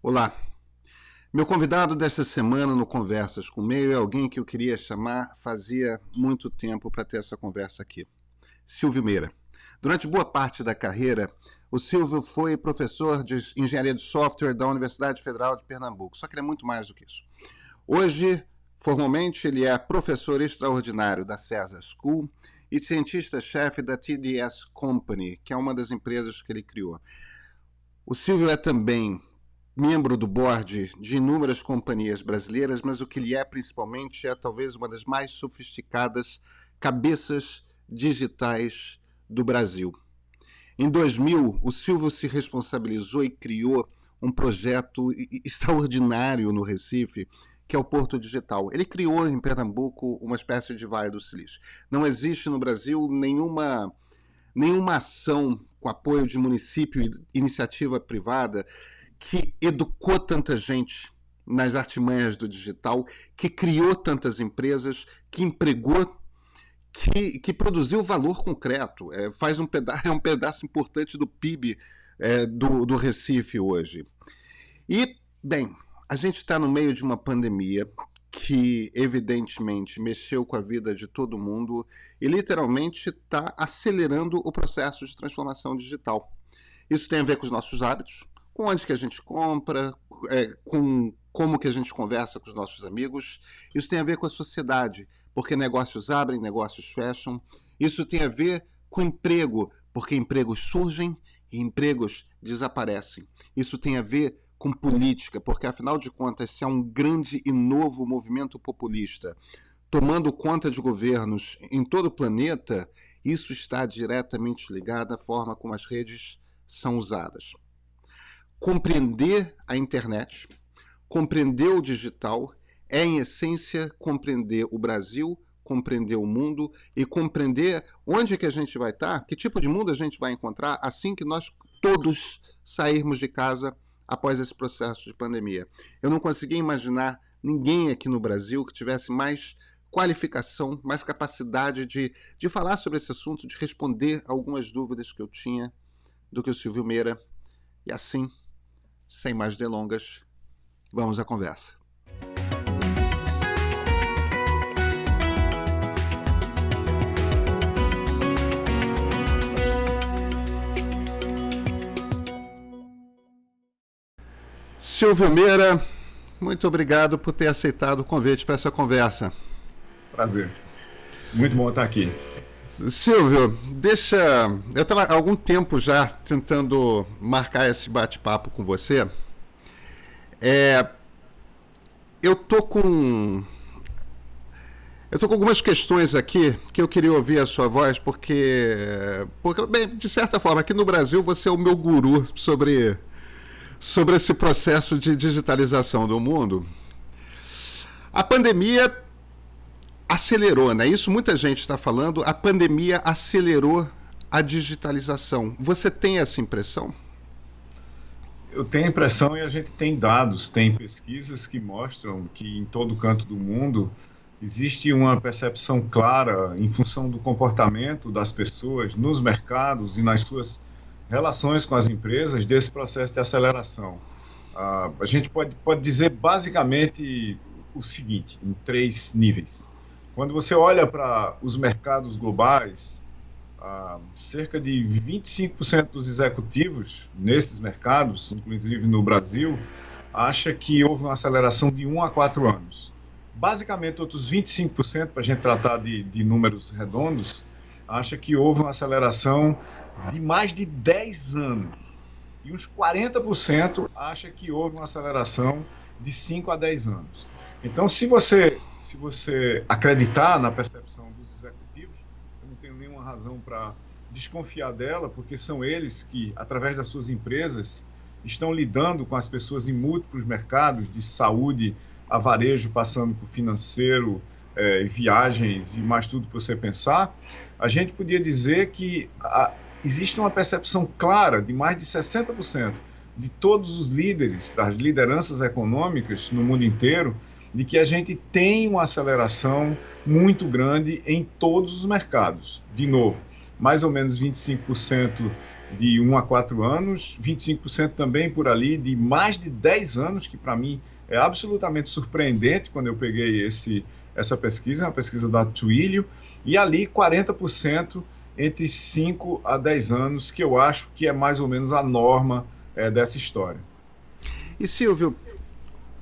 Olá, meu convidado desta semana no Conversas com Meio é alguém que eu queria chamar fazia muito tempo para ter essa conversa aqui. Silvio Meira. Durante boa parte da carreira, o Silvio foi professor de engenharia de software da Universidade Federal de Pernambuco, só que ele é muito mais do que isso. Hoje, formalmente, ele é professor extraordinário da César School e cientista-chefe da TDS Company, que é uma das empresas que ele criou. O Silvio é também membro do board de inúmeras companhias brasileiras, mas o que ele é principalmente é talvez uma das mais sofisticadas cabeças digitais do Brasil. Em 2000, o Silvio se responsabilizou e criou um projeto extraordinário no Recife, que é o Porto Digital. Ele criou em Pernambuco uma espécie de Vale do Silício. Não existe no Brasil nenhuma ação com apoio de município e iniciativa privada que educou tanta gente nas artimanhas do digital, que criou tantas empresas, que empregou, que produziu valor concreto. É um pedaço importante do PIB do Recife hoje. E, bem, a gente está no meio de uma pandemia que, evidentemente, mexeu com a vida de todo mundo e, literalmente, está acelerando o processo de transformação digital. Isso tem a ver com os nossos hábitos, com onde que a gente compra, com como que a gente conversa com os nossos amigos. Isso tem a ver com a sociedade, porque negócios abrem, negócios fecham. Isso tem a ver com emprego, porque empregos surgem e empregos desaparecem. Isso tem a ver com política, porque, afinal de contas, se há um grande e novo movimento populista tomando conta de governos em todo o planeta, isso está diretamente ligado à forma como as redes são usadas. Compreender a internet, compreender o digital, é, em essência, compreender o Brasil, compreender o mundo e compreender onde que a gente vai estar, que tipo de mundo a gente vai encontrar assim que nós todos sairmos de casa após esse processo de pandemia. Eu não conseguia imaginar ninguém aqui no Brasil que tivesse mais qualificação, mais capacidade de falar sobre esse assunto, de responder algumas dúvidas que eu tinha do que o Silvio Meira. E assim, sem mais delongas, vamos à conversa. Silvio Meira, muito obrigado por ter aceitado o convite para essa conversa. Prazer. Muito bom estar aqui. Silvio, eu estava há algum tempo já tentando marcar esse bate-papo com você. Eu tô com algumas questões aqui que eu queria ouvir a sua voz, porque bem, de certa forma, aqui no Brasil você é o meu guru sobre esse processo de digitalização do mundo. A pandemia acelerou, né? Isso muita gente está falando, a pandemia acelerou a digitalização. Você tem essa impressão? Eu tenho a impressão, e a gente tem dados, tem pesquisas que mostram que em todo canto do mundo existe uma percepção clara em função do comportamento das pessoas nos mercados e nas suas relações com as empresas desse processo de aceleração. A gente pode dizer basicamente o seguinte, em 3 níveis. Quando você olha para os mercados globais, cerca de 25% dos executivos nesses mercados, inclusive no Brasil, acha que houve uma aceleração de 1 a 4 anos. Basicamente, outros 25%, para a gente tratar de números redondos, acha que houve uma aceleração de mais de 10 anos. E uns 40% acha que houve uma aceleração de 5 a 10 anos. Então, se você acreditar na percepção dos executivos, eu não tenho nenhuma razão para desconfiar dela, porque são eles que, através das suas empresas, estão lidando com as pessoas em múltiplos mercados, de saúde a varejo, passando por financeiro, viagens e mais tudo que você pensar. A gente podia dizer que existe uma percepção clara de mais de 60% de todos os líderes, das lideranças econômicas no mundo inteiro, de que a gente tem uma aceleração muito grande em todos os mercados. De novo, mais ou menos 25% de 1 a 4 anos, 25% também por ali de mais de 10 anos, que para mim é absolutamente surpreendente quando eu peguei essa pesquisa, uma pesquisa da Twilio, e ali 40% entre 5 a 10 anos, que eu acho que é mais ou menos a norma dessa história. E Silvio,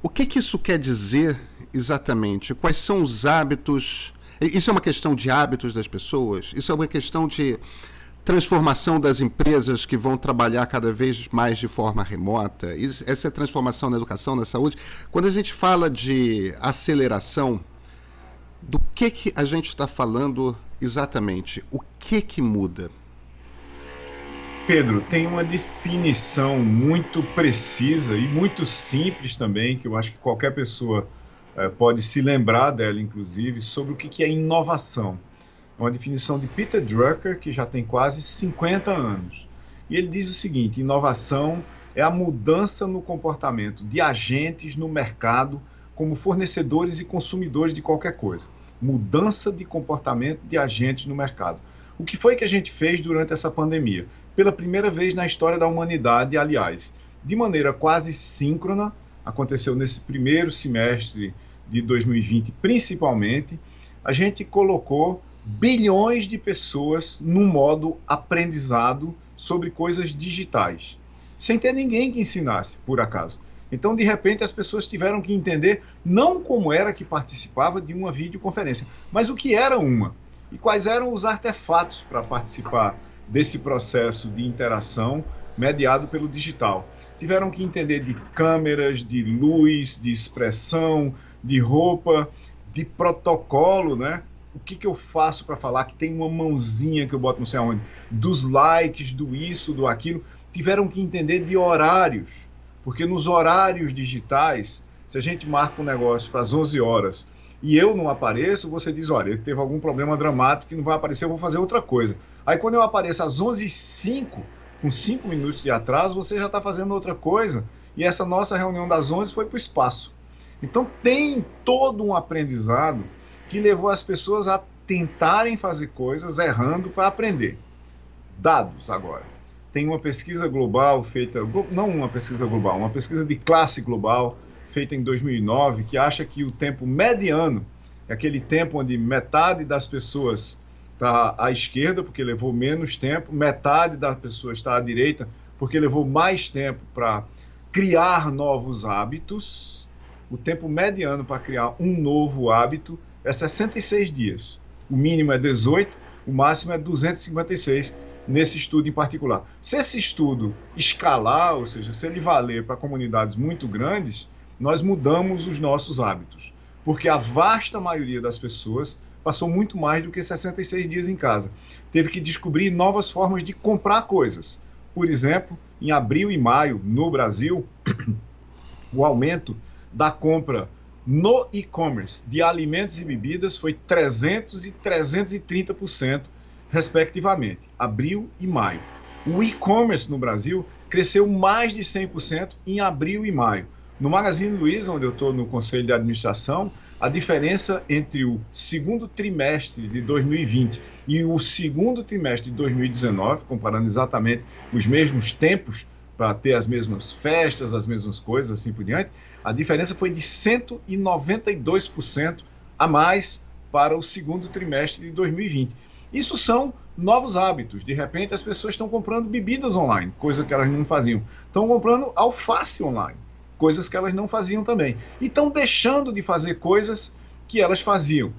o que isso quer dizer exatamente? Quais são os hábitos? Isso é uma questão de hábitos das pessoas? Isso é uma questão de transformação das empresas que vão trabalhar cada vez mais de forma remota? Essa é transformação na educação, na saúde? Quando a gente fala de aceleração, do que a gente está falando exatamente? O que muda? Pedro, tem uma definição muito precisa e muito simples também, que eu acho que qualquer pessoa pode se lembrar dela, inclusive, sobre o que é inovação. É uma definição de Peter Drucker, que já tem quase 50 anos. E ele diz o seguinte: inovação é a mudança no comportamento de agentes no mercado como fornecedores e consumidores de qualquer coisa. Mudança de comportamento de agentes no mercado. O que foi que a gente fez durante essa pandemia? Pela primeira vez na história da humanidade, aliás, de maneira quase síncrona, aconteceu nesse primeiro semestre de 2020, principalmente, a gente colocou bilhões de pessoas num modo aprendizado sobre coisas digitais, sem ter ninguém que ensinasse, por acaso. Então, de repente, as pessoas tiveram que entender não como era que participava de uma videoconferência, mas o que era uma, e quais eram os artefatos para participar desse processo de interação mediado pelo digital. Tiveram que entender de câmeras, de luz, de expressão, de roupa, de protocolo, né? O que eu faço para falar que tem uma mãozinha que eu boto não sei aonde, dos likes, do isso, do aquilo. Tiveram que entender de horários, porque nos horários digitais, se a gente marca um negócio para as 11 horas e eu não apareço, você diz, olha, ele teve algum problema dramático que não vai aparecer, eu vou fazer outra coisa. Aí quando eu apareço às 11h05, com 5 minutos de atraso, você já está fazendo outra coisa, e essa nossa reunião das 11 foi para o espaço. Então tem todo um aprendizado que levou as pessoas a tentarem fazer coisas errando para aprender. Dados agora. Tem uma pesquisa global feita, não uma pesquisa global, uma pesquisa de classe global feita em 2009, que acha que o tempo mediano, é aquele tempo onde metade das pessoas está à esquerda, porque levou menos tempo, metade das pessoas está à direita, porque levou mais tempo para criar novos hábitos. O tempo mediano para criar um novo hábito é 66 dias. O mínimo é 18, o máximo é 256, nesse estudo em particular. Se esse estudo escalar, ou seja, se ele valer para comunidades muito grandes, nós mudamos os nossos hábitos, porque a vasta maioria das pessoas passou muito mais do que 66 dias em casa. Teve que descobrir novas formas de comprar coisas. Por exemplo, em abril e maio, no Brasil, o aumento da compra no e-commerce de alimentos e bebidas foi 300% e 330%, respectivamente, abril e maio. O e-commerce no Brasil cresceu mais de 100% em abril e maio. No Magazine Luiza, onde eu estou no Conselho de Administração, a diferença entre o segundo trimestre de 2020 e o segundo trimestre de 2019, comparando exatamente os mesmos tempos, para ter as mesmas festas, as mesmas coisas, assim por diante, a diferença foi de 192% a mais para o segundo trimestre de 2020. Isso são novos hábitos. De repente, as pessoas estão comprando bebidas online, coisa que elas não faziam. Estão comprando alface online, coisas que elas não faziam também. E estão deixando de fazer coisas que elas faziam.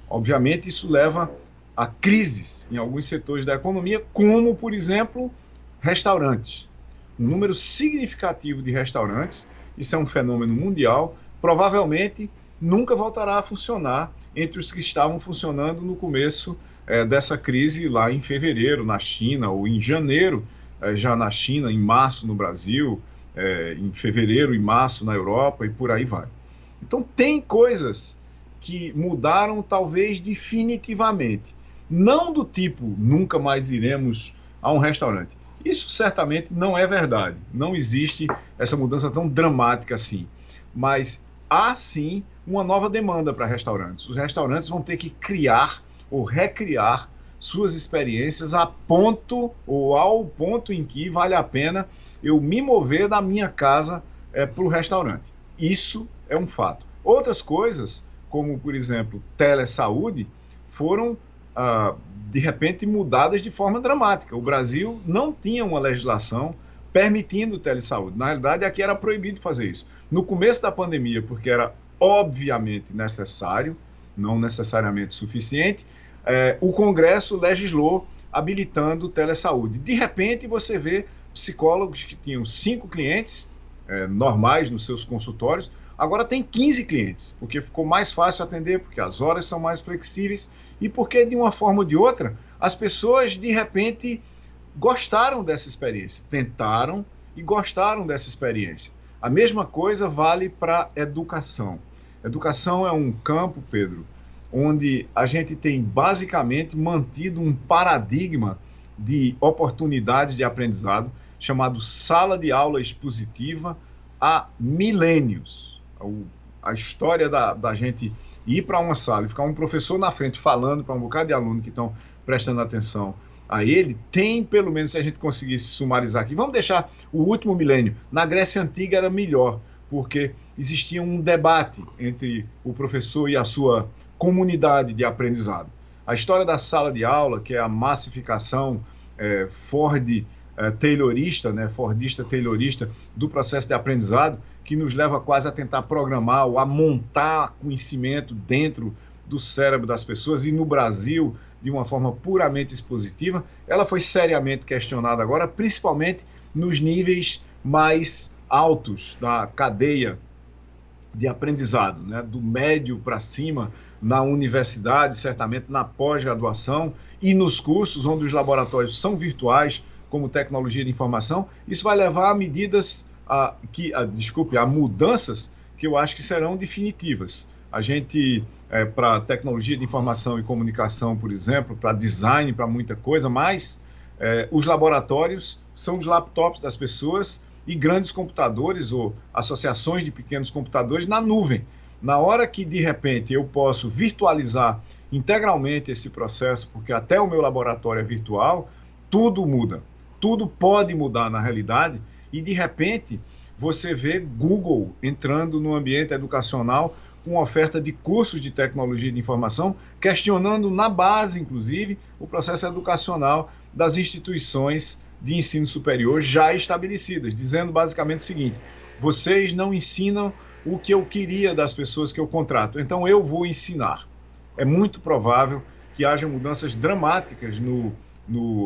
Obviamente, isso leva a crises em alguns setores da economia, como, por exemplo, restaurantes. Um número significativo de restaurantes, isso é um fenômeno mundial, provavelmente nunca voltará a funcionar entre os que estavam funcionando no começo dessa crise lá em fevereiro na China, ou em janeiro já na China, em março no Brasil, em fevereiro e março na Europa e por aí vai. Então tem coisas que mudaram talvez definitivamente, não do tipo nunca mais iremos a um restaurante. Isso certamente não é verdade, não existe essa mudança tão dramática assim, mas há sim uma nova demanda para restaurantes. Os restaurantes vão ter que criar ou recriar suas experiências a ponto ou ao ponto em que vale a pena eu me mover da minha casa para o restaurante. Isso é um fato. Outras coisas, como, por exemplo, telesaúde, foram, de repente, mudadas de forma dramática. O Brasil não tinha uma legislação permitindo telesaúde. Na realidade, aqui era proibido fazer isso. No começo da pandemia, porque era obviamente necessário, não necessariamente suficiente, o Congresso legislou habilitando telesaúde. De repente, você vê psicólogos que tinham 5 clientes normais nos seus consultórios, agora tem 15 clientes, porque ficou mais fácil atender, porque as horas são mais flexíveis e porque, de uma forma ou de outra, as pessoas, de repente, gostaram dessa experiência, tentaram e gostaram dessa experiência. A mesma coisa vale para a educação. Educação é um campo, Pedro, onde a gente tem basicamente mantido um paradigma de oportunidades de aprendizado chamado sala de aula expositiva há milênios. A história da gente ir para uma sala e ficar um professor na frente falando para um bocado de aluno que estão prestando atenção a ele, tem, pelo menos, se a gente conseguisse sumarizar aqui, vamos deixar o último milênio. Na Grécia Antiga era melhor, porque existia um debate entre o professor e a sua comunidade de aprendizado. A história da sala de aula, que é a massificação taylorista, né, fordista-taylorista do processo de aprendizado, que nos leva quase a tentar programar ou a montar conhecimento dentro do cérebro das pessoas, e no Brasil, de uma forma puramente expositiva, ela foi seriamente questionada agora, principalmente nos níveis mais altos da cadeia de aprendizado, né, do médio para cima, na universidade, certamente na pós-graduação e nos cursos onde os laboratórios são virtuais, como tecnologia de informação. Isso vai levar a medidas, a mudanças que eu acho que serão definitivas. A gente, para tecnologia de informação e comunicação, por exemplo, para design, para muita coisa, mas os laboratórios são os laptops das pessoas e grandes computadores ou associações de pequenos computadores na nuvem. Na hora que, de repente, eu posso virtualizar integralmente esse processo, porque até o meu laboratório é virtual, tudo muda. Tudo pode mudar na realidade e, de repente, você vê Google entrando no ambiente educacional com oferta de cursos de tecnologia de informação, questionando na base, inclusive, o processo educacional das instituições de ensino superior já estabelecidas, dizendo basicamente o seguinte: vocês não ensinam o que eu queria das pessoas que eu contrato, então eu vou ensinar. É muito provável que haja mudanças dramáticas no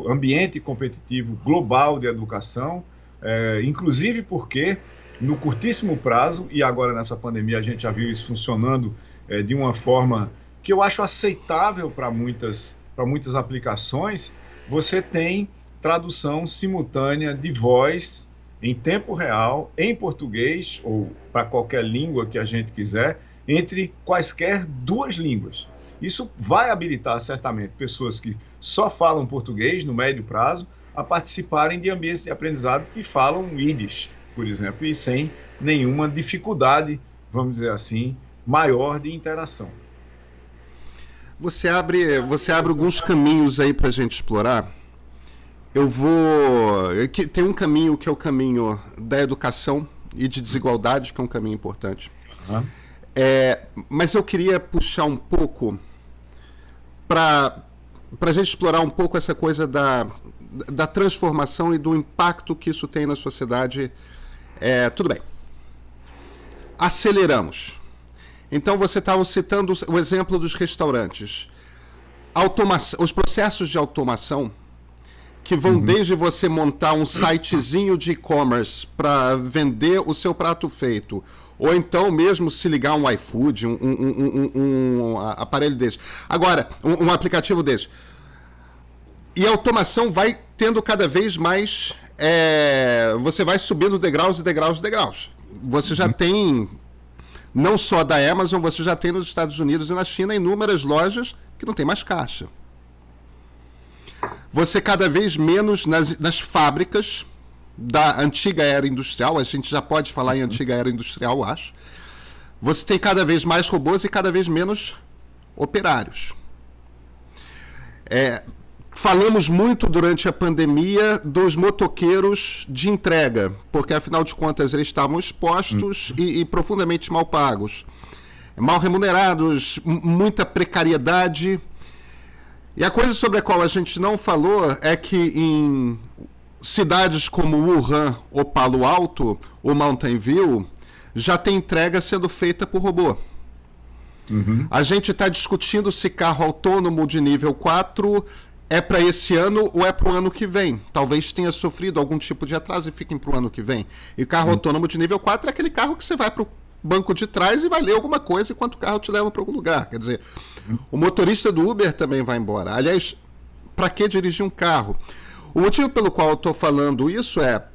ambiente competitivo global de educação, inclusive porque no curtíssimo prazo, e agora nessa pandemia a gente já viu isso funcionando de uma forma que eu acho aceitável para muitas aplicações, você tem tradução simultânea de voz em tempo real, em português, ou para qualquer língua que a gente quiser, entre quaisquer duas línguas. Isso vai habilitar, certamente, pessoas que só falam português no médio prazo a participarem de ambientes de aprendizado que falam Yiddish, por exemplo, e sem nenhuma dificuldade, vamos dizer assim, maior de interação. Você abre alguns caminhos aí para a gente explorar. Tem um caminho que é o caminho da educação e de desigualdade, que é um caminho importante. Uhum. Mas eu queria puxar um pouco para a gente explorar um pouco essa coisa da transformação e do impacto que isso tem na sociedade. Tudo bem. Aceleramos. Então, você estava citando o exemplo dos restaurantes. Os processos de automação que vão desde você montar um sitezinho de e-commerce para vender o seu prato feito, ou então mesmo se ligar um iFood, um aparelho desse. Agora, um aplicativo desse. E a automação vai tendo cada vez mais... você vai subindo degraus e degraus e degraus. Você já tem, não só da Amazon, você já tem nos Estados Unidos e na China inúmeras lojas que não tem mais caixa. Você cada vez menos nas fábricas da antiga era industrial, a gente já pode falar em antiga era industrial, acho. Você tem cada vez mais robôs e cada vez menos operários. Falamos muito durante a pandemia dos motoqueiros de entrega, porque afinal de contas eles estavam expostos e profundamente mal pagos, mal remunerados, muita precariedade. E a coisa sobre a qual a gente não falou é que em cidades como Wuhan ou Palo Alto ou Mountain View já tem entrega sendo feita por robô. A gente está discutindo se carro autônomo de nível 4 é para esse ano ou é para o ano que vem. Talvez tenha sofrido algum tipo de atraso e fiquem para o ano que vem. E carro autônomo de nível 4 é aquele carro que você vai para o banco de trás e vai ler alguma coisa enquanto o carro te leva para algum lugar. Quer dizer, o motorista do Uber também vai embora. Aliás, para que dirigir um carro? O motivo pelo qual eu estou falando isso é,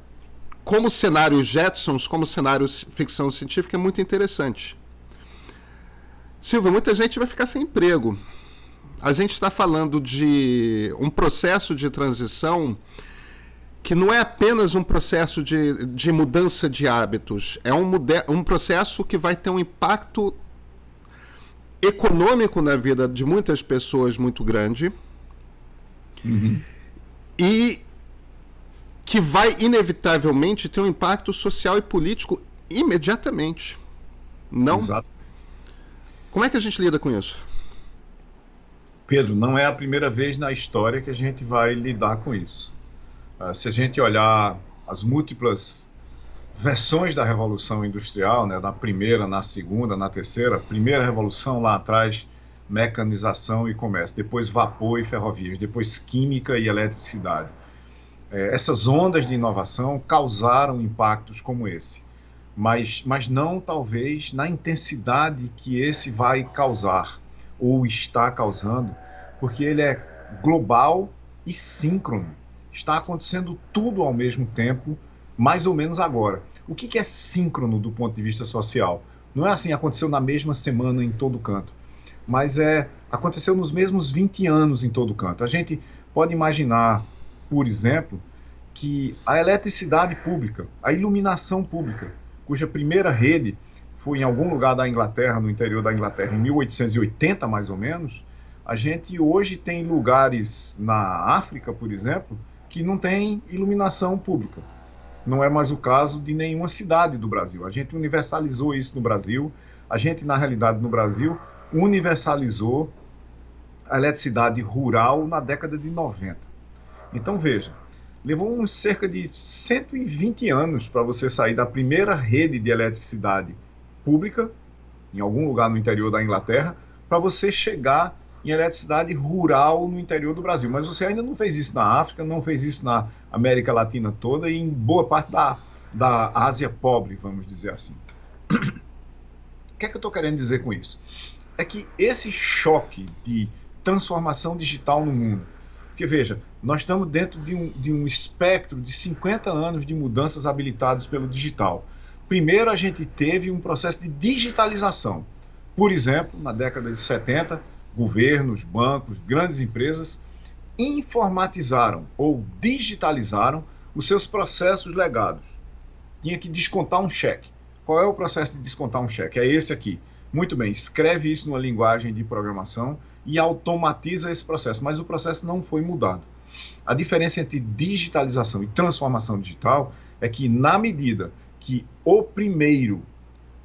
como cenário Jetsons, como cenário ficção científica, é muito interessante. Silvia, muita gente vai ficar sem emprego. A gente está falando de um processo de transição que não é apenas um processo de mudança de hábitos, é um processo que vai ter um impacto econômico na vida de muitas pessoas muito grande e que vai inevitavelmente ter um impacto social e político imediatamente. Não? Exato. Como é que a gente lida com isso? Pedro, não é a primeira vez na história que a gente vai lidar com isso. Se a gente olhar as múltiplas versões da Revolução Industrial, né, na primeira, na segunda, na terceira, primeira revolução lá atrás, mecanização e comércio, depois vapor e ferrovias, depois química e eletricidade. Essas ondas de inovação causaram impactos como esse, mas não talvez na intensidade que esse vai causar, ou está causando, porque ele é global e síncrono. Está acontecendo tudo ao mesmo tempo, mais ou menos agora. O que é síncrono do ponto de vista social? Não é assim, aconteceu na mesma semana em todo canto, mas aconteceu nos mesmos 20 anos em todo canto. A gente pode imaginar, por exemplo, que a eletricidade pública, a iluminação pública, cuja primeira rede foi em algum lugar da Inglaterra, no interior da Inglaterra, em 1880 mais ou menos, a gente hoje tem lugares na África, por exemplo, que não tem iluminação pública. Não é mais o caso de nenhuma cidade do Brasil. A gente universalizou isso no Brasil. A gente, na realidade, no Brasil, universalizou a eletricidade rural na década de 90. Então, veja, levou uns cerca de 120 anos para você sair da primeira rede de eletricidade pública, em algum lugar no interior da Inglaterra, para você chegar em eletricidade rural no interior do Brasil. Mas você ainda não fez isso na África, não fez isso na América Latina toda e em boa parte da Ásia pobre, vamos dizer assim. O que é que eu estou querendo dizer com isso? É que esse choque de transformação digital no mundo, porque veja, nós estamos dentro de um espectro de 50 anos de mudanças habilitadas pelo digital. Primeiro a gente teve um processo de digitalização. Por exemplo, na década de 70, governos, bancos, grandes empresas informatizaram ou digitalizaram os seus processos legados. Tinha que descontar um cheque. Qual é o processo de descontar um cheque? É esse aqui. Muito bem, escreve isso numa linguagem de programação e automatiza esse processo, mas o processo não foi mudado. A diferença entre digitalização e transformação digital é que, na medida que o primeiro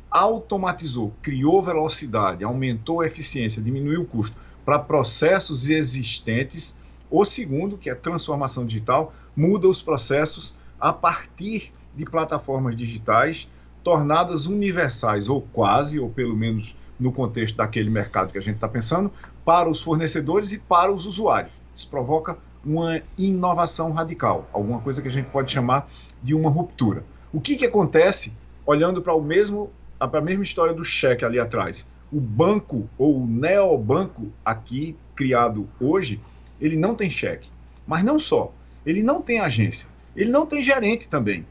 automatizou, criou velocidade, aumentou a eficiência, diminuiu o custo para processos existentes, o segundo, que é transformação digital, muda os processos a partir de plataformas digitais tornadas universais, ou quase, ou pelo menos no contexto daquele mercado que a gente está pensando, para os fornecedores e para os usuários. Isso provoca uma inovação radical, alguma coisa que a gente pode chamar de uma ruptura. O que acontece olhando para a mesma história do cheque ali atrás? O banco, ou o neobanco aqui criado hoje, ele não tem cheque. Mas não só, ele não tem agência, ele não tem gerente também.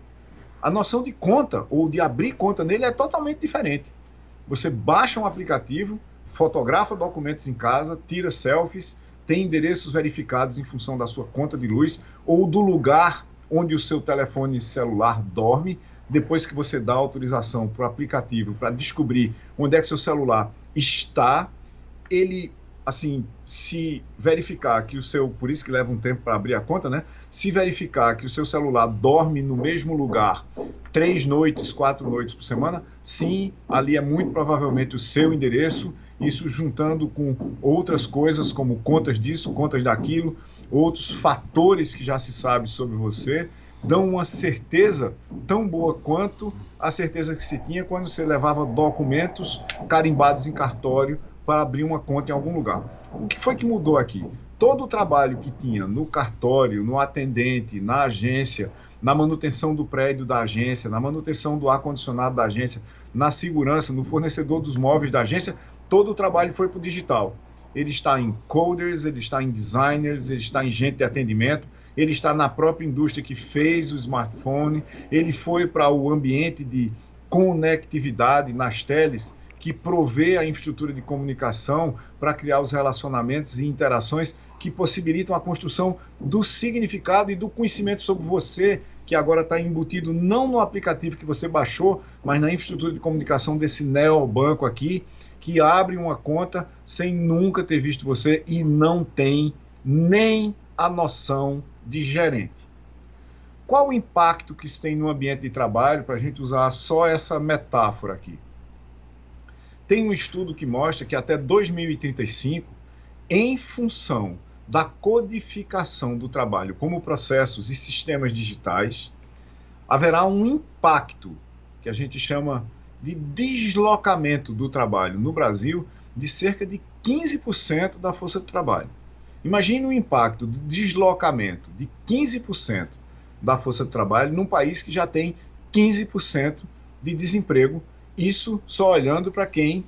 A noção de conta, ou de abrir conta nele, é totalmente diferente. Você baixa um aplicativo, fotografa documentos em casa, tira selfies, tem endereços verificados em função da sua conta de luz ou do lugar onde o seu telefone celular dorme. Depois que você dá autorização para o aplicativo para descobrir onde é que seu celular está, ele assim, se verificar que o seu, por isso que leva um tempo para abrir a conta, né? Se verificar que o seu celular dorme no mesmo lugar 3 noites, 4 noites por semana, sim, ali é muito provavelmente o seu endereço, isso juntando com outras coisas como contas disso, contas daquilo, outros fatores que já se sabe sobre você, dão uma certeza tão boa quanto a certeza que se tinha quando você levava documentos carimbados em cartório para abrir uma conta em algum lugar. O que foi que mudou aqui? Todo o trabalho que tinha no cartório, no atendente, na agência, na manutenção do prédio da agência, na manutenção do ar-condicionado da agência, na segurança, no fornecedor dos móveis da agência, todo o trabalho foi para o digital. Ele está em coders, ele está em designers, ele está em gente de atendimento, ele está na própria indústria que fez o smartphone, ele foi para o ambiente de conectividade nas teles, que provê a infraestrutura de comunicação para criar os relacionamentos e interações que possibilitam a construção do significado e do conhecimento sobre você, que agora está embutido não no aplicativo que você baixou, mas na infraestrutura de comunicação desse neobanco aqui, que abre uma conta sem nunca ter visto você e não tem nem a noção de gerente. Qual o impacto que isso tem no ambiente de trabalho, para a gente usar só essa metáfora aqui? Tem um estudo que mostra que até 2035, em função da codificação do trabalho como processos e sistemas digitais, haverá um impacto que a gente chama de deslocamento do trabalho no Brasil de cerca de 15% da força de trabalho. Imagine o impacto de deslocamento de 15% da força de trabalho num país que já tem 15% de desemprego, isso só olhando para quem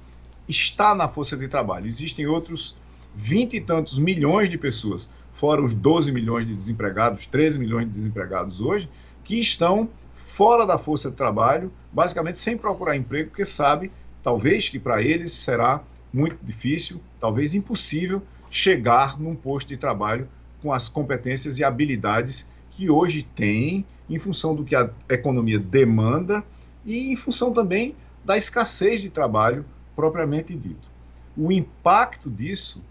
está na força de trabalho. Existem outros 20 e tantos milhões de pessoas, fora os 12 milhões de desempregados, 13 milhões de desempregados hoje, que estão fora da força de trabalho, basicamente sem procurar emprego, porque sabe, talvez, que para eles será muito difícil, talvez impossível, chegar num posto de trabalho com as competências e habilidades que hoje têm, em função do que a economia demanda e em função também da escassez de trabalho propriamente dito. O impacto disso,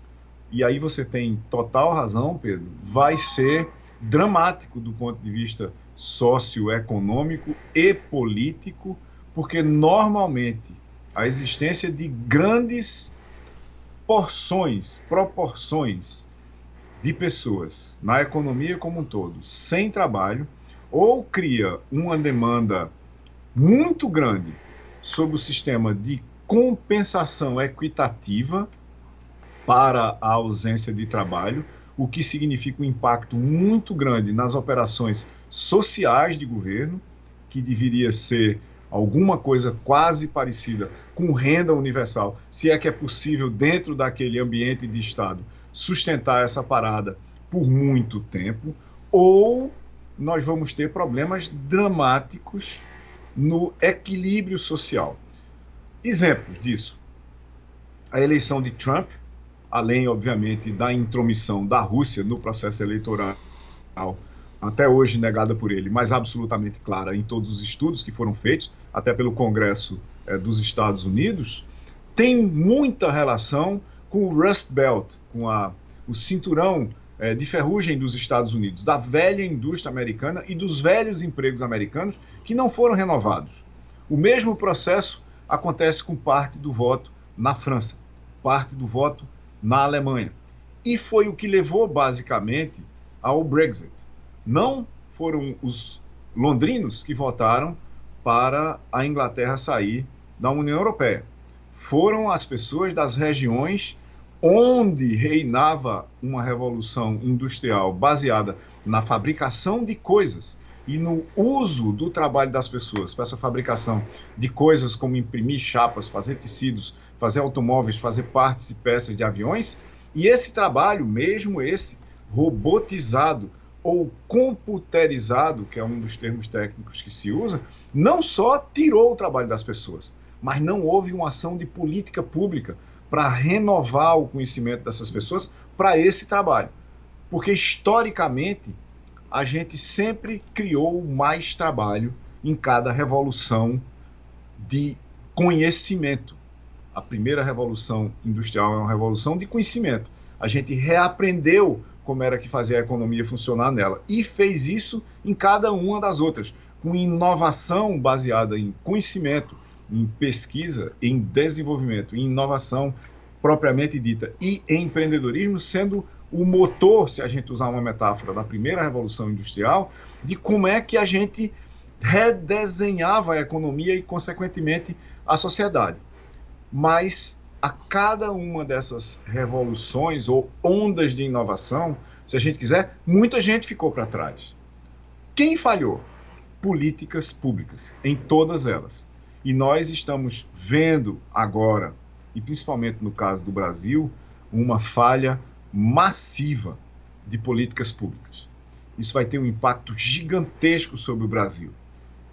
e aí você tem total razão, Pedro, vai ser dramático do ponto de vista socioeconômico e político, porque normalmente a existência de grandes proporções de pessoas na economia como um todo sem trabalho, ou cria uma demanda muito grande sobre o sistema de compensação equitativa para a ausência de trabalho, o que significa um impacto muito grande nas operações sociais de governo, que deveria ser alguma coisa quase parecida com renda universal, se é que é possível, dentro daquele ambiente de Estado, sustentar essa parada por muito tempo, ou nós vamos ter problemas dramáticos no equilíbrio social. Exemplos disso: a eleição de Trump, além, obviamente, da intromissão da Rússia no processo eleitoral, até hoje negada por ele, mas absolutamente clara em todos os estudos que foram feitos, até pelo Congresso dos Estados Unidos, tem muita relação com o Rust Belt, com o cinturão de ferrugem dos Estados Unidos, da velha indústria americana e dos velhos empregos americanos que não foram renovados. O mesmo processo acontece com parte do voto na França, parte do voto na Alemanha. E foi o que levou, basicamente, ao Brexit. Não foram os londrinos que votaram para a Inglaterra sair da União Europeia. Foram as pessoas das regiões onde reinava uma revolução industrial baseada na fabricação de coisas e no uso do trabalho das pessoas para essa fabricação de coisas como imprimir chapas, fazer tecidos, fazer automóveis, fazer partes e peças de aviões. E esse trabalho, mesmo esse, robotizado ou computerizado, que é um dos termos técnicos que se usa, não só tirou o trabalho das pessoas, mas não houve uma ação de política pública para renovar o conhecimento dessas pessoas para esse trabalho. Porque, historicamente, a gente sempre criou mais trabalho em cada revolução de conhecimento. A primeira revolução industrial é uma revolução de conhecimento. A gente reaprendeu como era que fazia a economia funcionar nela e fez isso em cada uma das outras, com inovação baseada em conhecimento, em pesquisa, em desenvolvimento, em inovação propriamente dita e em empreendedorismo sendo o motor, se a gente usar uma metáfora da primeira revolução industrial, de como é que a gente redesenhava a economia e, consequentemente, a sociedade. Mas a cada uma dessas revoluções ou ondas de inovação, se a gente quiser, muita gente ficou para trás. Quem falhou? Políticas públicas, em todas elas. E nós estamos vendo agora, e principalmente no caso do Brasil, uma falha massiva de políticas públicas. Isso vai ter um impacto gigantesco sobre o Brasil.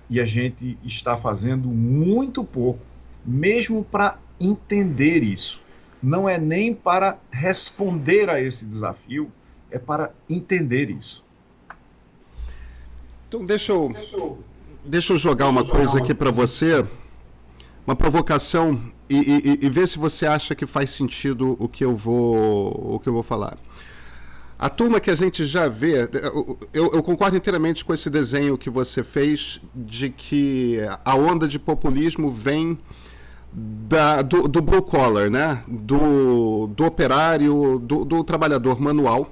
E a gente está fazendo muito pouco, mesmo para entender isso. Não é nem para responder a esse desafio, é para entender isso. Então deixa eu jogar uma coisa aqui para você, uma provocação, e ver se você acha que faz sentido o que eu vou falar. A turma que a gente já vê, eu concordo inteiramente com esse desenho que você fez de que a onda de populismo vem do blue collar, né? do operário, do trabalhador manual,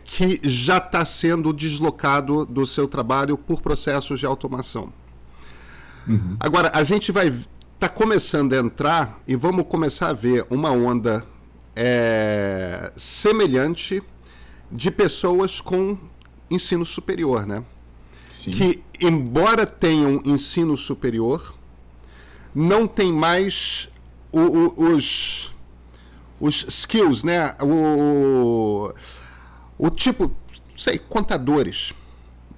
que já está sendo deslocado do seu trabalho por processos de automação. Uhum. Agora, a gente está começando a entrar e vamos começar a ver uma onda semelhante de pessoas com ensino superior, né? Sim. Que, embora tenham ensino superior, não tem mais os skills, né? O tipo, contadores,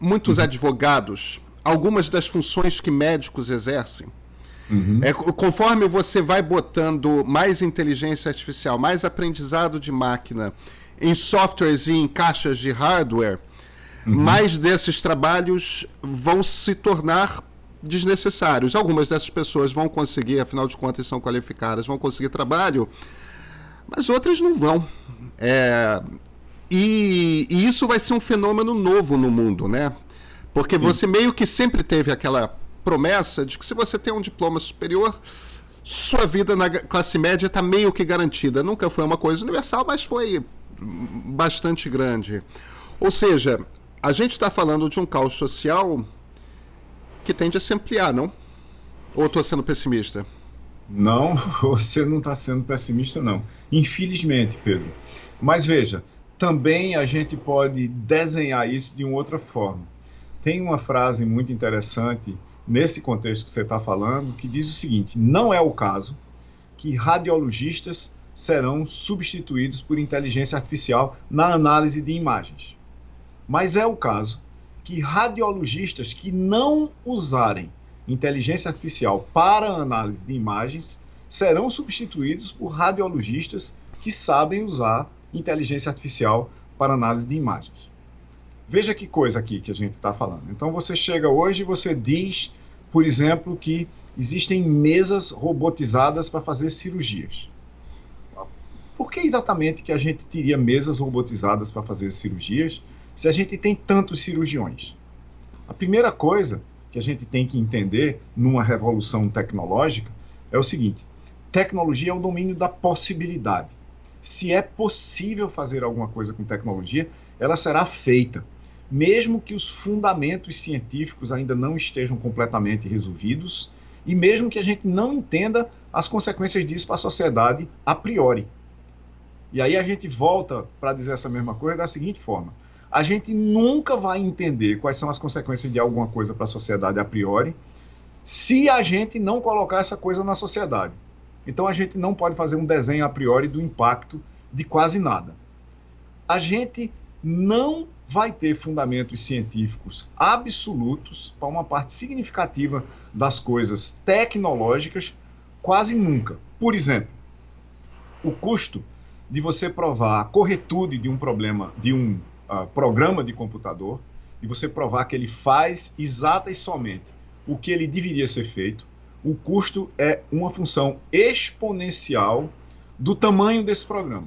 muitos advogados, algumas das funções que médicos exercem. Uhum. Conforme você vai botando mais inteligência artificial, mais aprendizado de máquina em softwares e em caixas de hardware, mais desses trabalhos vão se tornar desnecessários. Algumas dessas pessoas vão conseguir, afinal de contas são qualificadas, vão conseguir trabalho, mas outras não vão. E isso vai ser um fenômeno novo no mundo, né? Porque você meio que sempre teve aquela promessa de que se você tem um diploma superior, sua vida na classe média está meio que garantida. Nunca foi uma coisa universal, mas foi bastante grande. Ou seja, a gente está falando de um caos social que tende a se ampliar, não? Ou estou sendo pessimista? Não, você não está sendo pessimista, não. Infelizmente, Pedro. Mas veja, também a gente pode desenhar isso de uma outra forma. Tem uma frase muito interessante nesse contexto que você está falando, que diz o seguinte: não é o caso que radiologistas serão substituídos por inteligência artificial na análise de imagens. Mas é o caso que radiologistas que não usarem inteligência artificial para análise de imagens serão substituídos por radiologistas que sabem usar inteligência artificial para análise de imagens. Veja que coisa aqui que a gente está falando. Então você chega hoje e você diz, por exemplo, que existem mesas robotizadas para fazer cirurgias. Por que exatamente que a gente teria mesas robotizadas para fazer cirurgias se a gente tem tantos cirurgiões? A primeira coisa que a gente tem que entender numa revolução tecnológica é o seguinte: tecnologia é o domínio da possibilidade. Se é possível fazer alguma coisa com tecnologia, ela será feita. Mesmo que os fundamentos científicos ainda não estejam completamente resolvidos e mesmo que a gente não entenda as consequências disso para a sociedade a priori. E aí a gente volta para dizer essa mesma coisa da seguinte forma: a gente nunca vai entender quais são as consequências de alguma coisa para a sociedade a priori se a gente não colocar essa coisa na sociedade. Então a gente não pode fazer um desenho a priori do impacto de quase nada. A gente não vai ter fundamentos científicos absolutos para uma parte significativa das coisas tecnológicas quase nunca. Por exemplo, o custo de você provar a corretude de um problema, de um programa de computador, e você provar que ele faz exata e somente o que ele deveria ser feito, O custo é uma função exponencial do tamanho desse programa.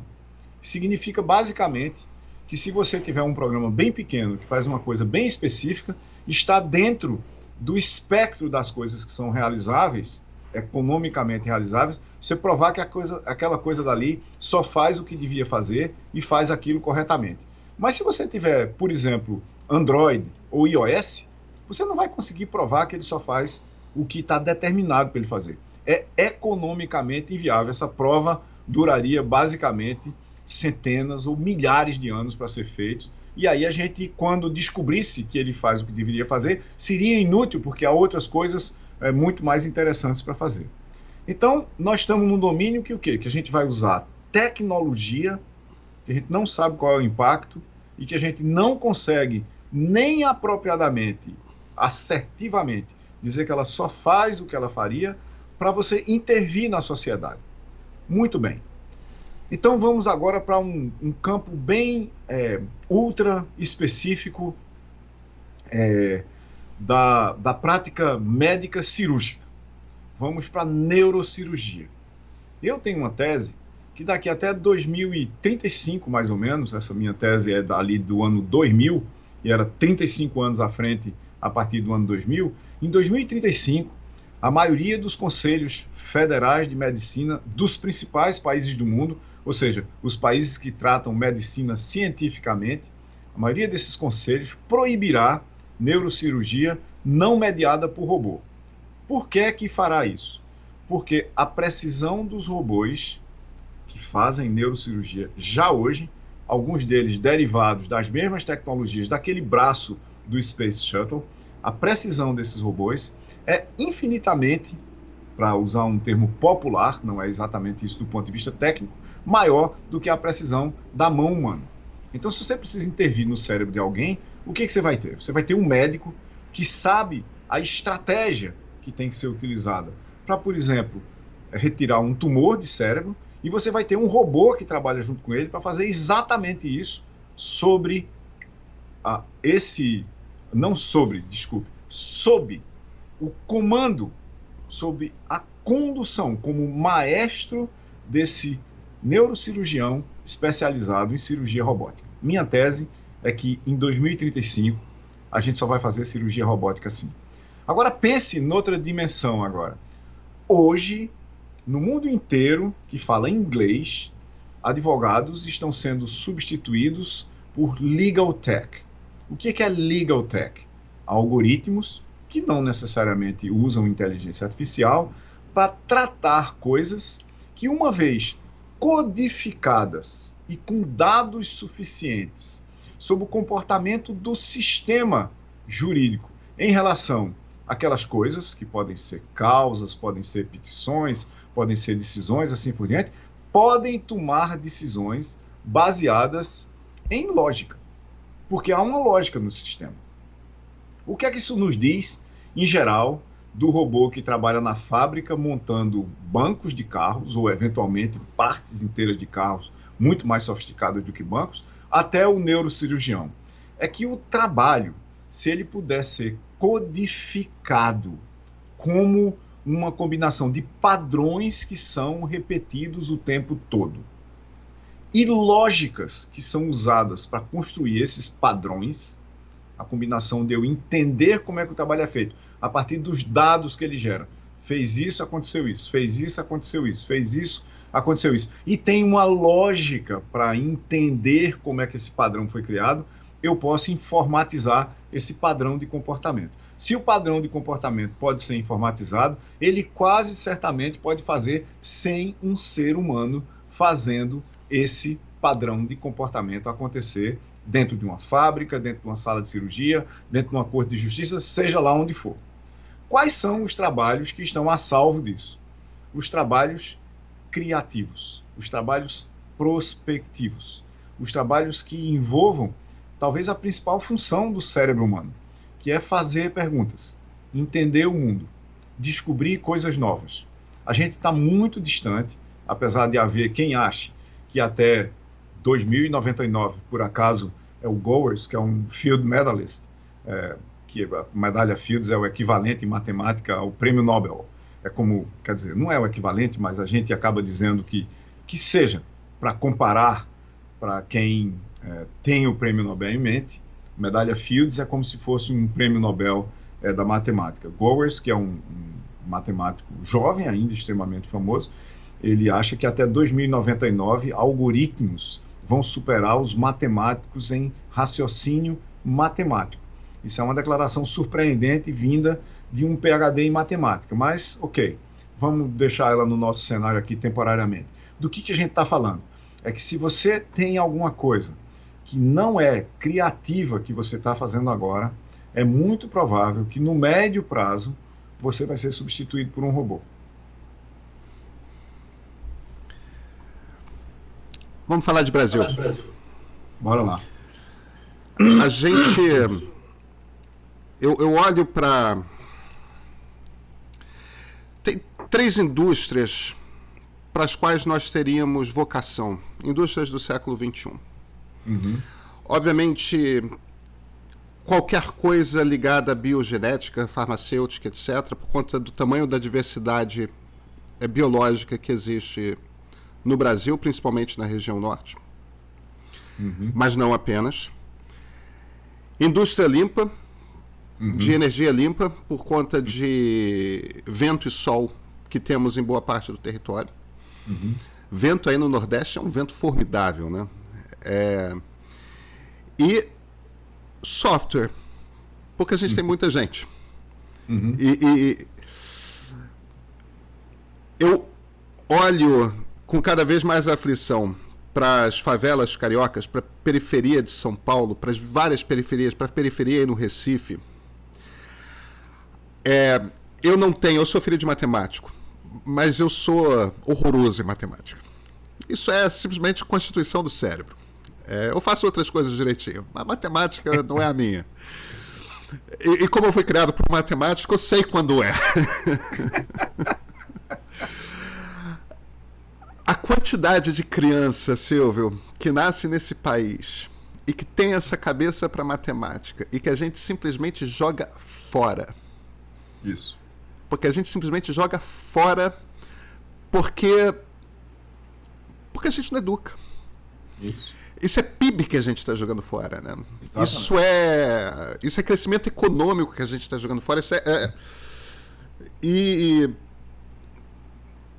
Significa basicamente que se você tiver um programa bem pequeno, que faz uma coisa bem específica, está dentro do espectro das coisas que são realizáveis, economicamente realizáveis, você provar que aquela coisa dali só faz o que devia fazer e faz aquilo corretamente. Mas se você tiver, por exemplo, Android ou iOS, você não vai conseguir provar que ele só faz o que está determinado para ele fazer. É economicamente inviável. Essa prova duraria basicamente centenas ou milhares de anos para ser feito. E aí a gente, quando descobrisse que ele faz o que deveria fazer, seria inútil, porque há outras coisas muito mais interessantes para fazer. Então, nós estamos num domínio que o quê? Que a gente vai usar tecnologia, que a gente não sabe qual é o impacto, e que a gente não consegue nem apropriadamente, assertivamente, dizer que ela só faz o que ela faria para você intervir na sociedade. Muito bem. Então vamos agora para um campo bem ultra específico da prática médica cirúrgica. Vamos para a neurocirurgia. Eu tenho uma tese que daqui até 2035, mais ou menos, essa minha tese é ali do ano 2000, e era 35 anos à frente a partir do ano 2000, em 2035, a maioria dos conselhos federais de medicina dos principais países do mundo, ou seja, os países que tratam medicina cientificamente, a maioria desses conselhos proibirá neurocirurgia não mediada por robô. Por que que fará isso? Porque a precisão dos robôs que fazem neurocirurgia já hoje, alguns deles derivados das mesmas tecnologias daquele braço do Space Shuttle, a precisão desses robôs é infinitamente, para usar um termo popular, não é exatamente isso do ponto de vista técnico, maior do que a precisão da mão humana. Então, se você precisa intervir no cérebro de alguém, o que você vai ter? Você vai ter um médico que sabe a estratégia que tem que ser utilizada para, por exemplo, retirar um tumor de cérebro, e você vai ter um robô que trabalha junto com ele para fazer exatamente isso sob o comando, sob a condução como maestro desse neurocirurgião especializado em cirurgia robótica. Minha tese é que em 2035 a gente só vai fazer cirurgia robótica assim. Agora pense noutra dimensão agora. Hoje, no mundo inteiro que fala inglês, advogados estão sendo substituídos por legal tech. O que é legal tech? Algoritmos que não necessariamente usam inteligência artificial para tratar coisas que, uma vez codificadas e com dados suficientes sobre o comportamento do sistema jurídico em relação àquelas coisas que podem ser causas, podem ser petições, podem ser decisões, assim por diante, podem tomar decisões baseadas em lógica, porque há uma lógica no sistema. O que é que isso nos diz, em geral, do robô que trabalha na fábrica montando bancos de carros, ou eventualmente partes inteiras de carros muito mais sofisticadas do que bancos, até o neurocirurgião? É que o trabalho, se ele puder ser codificado como uma combinação de padrões que são repetidos o tempo todo e lógicas que são usadas para construir esses padrões, a combinação de eu entender como é que o trabalho é feito a partir dos dados que ele gera. Fez isso, aconteceu isso. Fez isso, aconteceu isso. Fez isso, aconteceu isso. E tem uma lógica para entender como é que esse padrão foi criado, eu posso informatizar esse padrão de comportamento. Se o padrão de comportamento pode ser informatizado, ele quase certamente pode fazer sem um ser humano fazendo esse padrão de comportamento acontecer dentro de uma fábrica, dentro de uma sala de cirurgia, dentro de uma corte de justiça, seja lá onde for. Quais são os trabalhos que estão a salvo disso? Os trabalhos criativos, os trabalhos prospectivos, os trabalhos que envolvam talvez a principal função do cérebro humano, que é fazer perguntas, entender o mundo, descobrir coisas novas. A gente está muito distante, apesar de haver quem ache que até 2099, por acaso, é o Gowers, que é um Field Medalist, que a medalha Fields é o equivalente em matemática ao prêmio Nobel. é como, quer dizer, não é o equivalente, mas a gente acaba dizendo que seja, para comparar, para quem tem o prêmio Nobel em mente, medalha Fields é como se fosse um prêmio Nobel da matemática. Gowers, que é um matemático jovem ainda, extremamente famoso, ele acha que até 2099 algoritmos vão superar os matemáticos em raciocínio matemático. Isso é uma declaração surpreendente vinda de um PhD em matemática, mas ok, vamos deixar ela no nosso cenário aqui temporariamente. Do que a gente está falando? É que se você tem alguma coisa que não é criativa que você está fazendo agora, é muito provável que no médio prazo você vai ser substituído por um robô. Vamos falar de Brasil. Bora lá. A gente... Eu olho para... Tem 3 indústrias para as quais nós teríamos vocação. Indústrias do século XXI. Uhum. Obviamente, qualquer coisa ligada à biogenética, farmacêutica, etc., por conta do tamanho da diversidade biológica que existe no Brasil, principalmente na região norte. Uhum. Mas não apenas. Indústria limpa, de energia limpa, por conta de vento e sol que temos em boa parte do território. Uhum. Vento aí no Nordeste é um vento formidável, né? E software, porque a gente tem muita gente. Uhum. E eu olho com cada vez mais aflição para as favelas cariocas, para a periferia de São Paulo, para as várias periferias, para a periferia aí no Recife. Eu sou filho de matemático, mas eu sou horroroso em matemática. Isso é simplesmente constituição do cérebro. Eu faço outras coisas direitinho, mas matemática não é a minha. E como eu fui criado por matemático, eu sei quando é. A quantidade de criança, Silvio, que nasce nesse país e que tem essa cabeça para matemática e que a gente simplesmente joga fora. Isso. Porque a gente simplesmente joga fora porque a gente não educa. Isso é PIB que a gente está jogando fora, né? Isso é crescimento econômico que a gente está jogando fora. E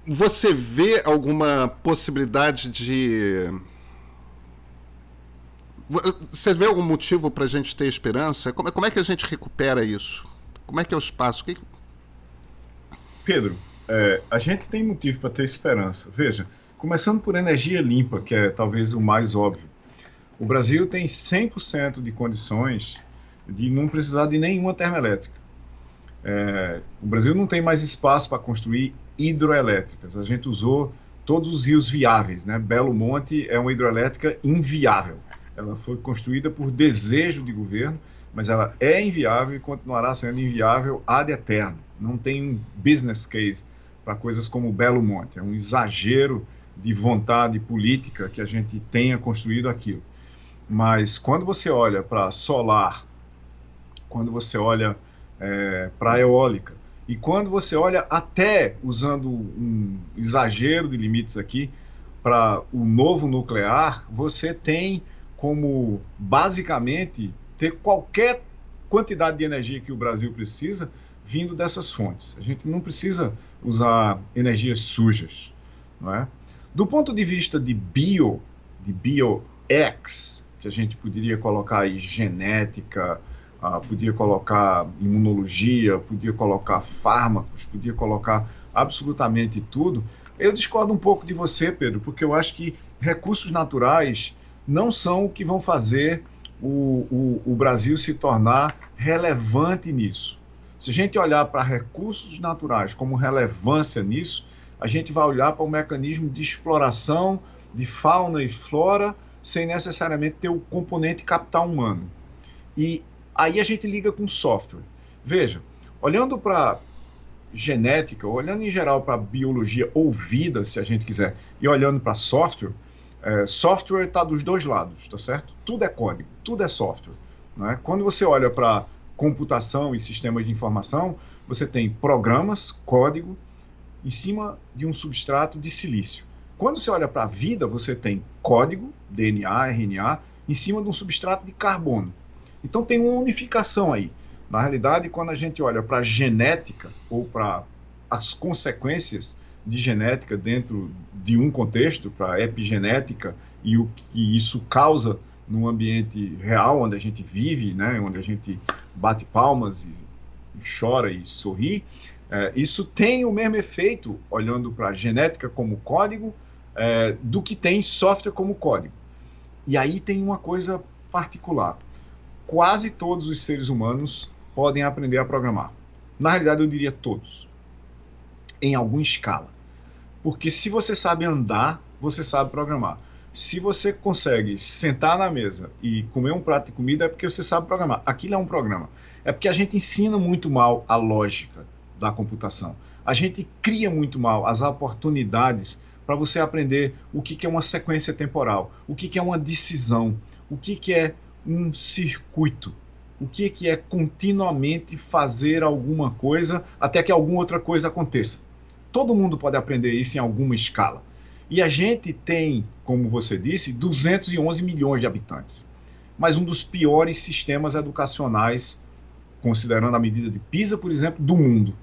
você vê alguma possibilidade de... Você vê algum motivo para a gente ter esperança? Como é que a gente recupera isso? Como é que é o espaço? Pedro, a gente tem motivo para ter esperança. Veja, começando por energia limpa, que é talvez o mais óbvio. O Brasil tem 100% de condições de não precisar de nenhuma termoelétrica. O Brasil não tem mais espaço para construir hidroelétricas. A gente usou todos os rios viáveis, né? Belo Monte é uma hidroelétrica inviável. Ela foi construída por desejo de governo, mas ela é inviável e continuará sendo inviável ad eterno. Não tem um business case para coisas como Belo Monte. É um exagero de vontade política que a gente tenha construído aquilo. Mas quando você olha para solar, quando você olha para eólica, e quando você olha até, usando um exagero de limites aqui, para o novo nuclear, você tem como, basicamente, ter qualquer quantidade de energia que o Brasil precisa vindo dessas fontes. A gente não precisa usar energias sujas, não é? Do ponto de vista de bioex, que a gente poderia colocar aí genética, podia colocar imunologia, podia colocar fármacos, podia colocar absolutamente tudo. Eu discordo um pouco de você, Pedro, porque eu acho que recursos naturais não são o que vão fazer o Brasil se tornar relevante nisso. Se a gente olhar para recursos naturais como relevância nisso, a gente vai olhar para o mecanismo de exploração de fauna e flora sem necessariamente ter o componente capital humano. E aí a gente liga com software. Veja, olhando para genética, olhando em geral para biologia ou vida, se a gente quiser, e olhando para software, software está dos dois lados, tá certo? Tudo é código, tudo é software. Né? Quando você olha para computação e sistemas de informação, você tem programas, código, em cima de um substrato de silício. Quando você olha para a vida, você tem código, DNA, RNA, em cima de um substrato de carbono. Então tem uma unificação aí. Na realidade, quando a gente olha para a genética ou para as consequências de genética dentro de um contexto, para a epigenética e o que isso causa no ambiente real, onde a gente vive, né, onde a gente bate palmas e chora e sorri, isso tem o mesmo efeito, olhando para a genética como código, do que tem software como código. E aí tem uma coisa particular. Quase todos os seres humanos podem aprender a programar. Na realidade, eu diria todos. Em alguma escala. Porque se você sabe andar, você sabe programar. Se você consegue sentar na mesa e comer um prato de comida, é porque você sabe programar. Aquilo é um programa. É porque a gente ensina muito mal a lógica da computação. A gente cria muito mal as oportunidades para você aprender o que é uma sequência temporal, o que é uma decisão, o que é um circuito, o que é continuamente fazer alguma coisa até que alguma outra coisa aconteça. Todo mundo pode aprender isso em alguma escala. E a gente tem, como você disse, 211 milhões de habitantes. Mas um dos piores sistemas educacionais, considerando a medida de PISA, por exemplo, do mundo.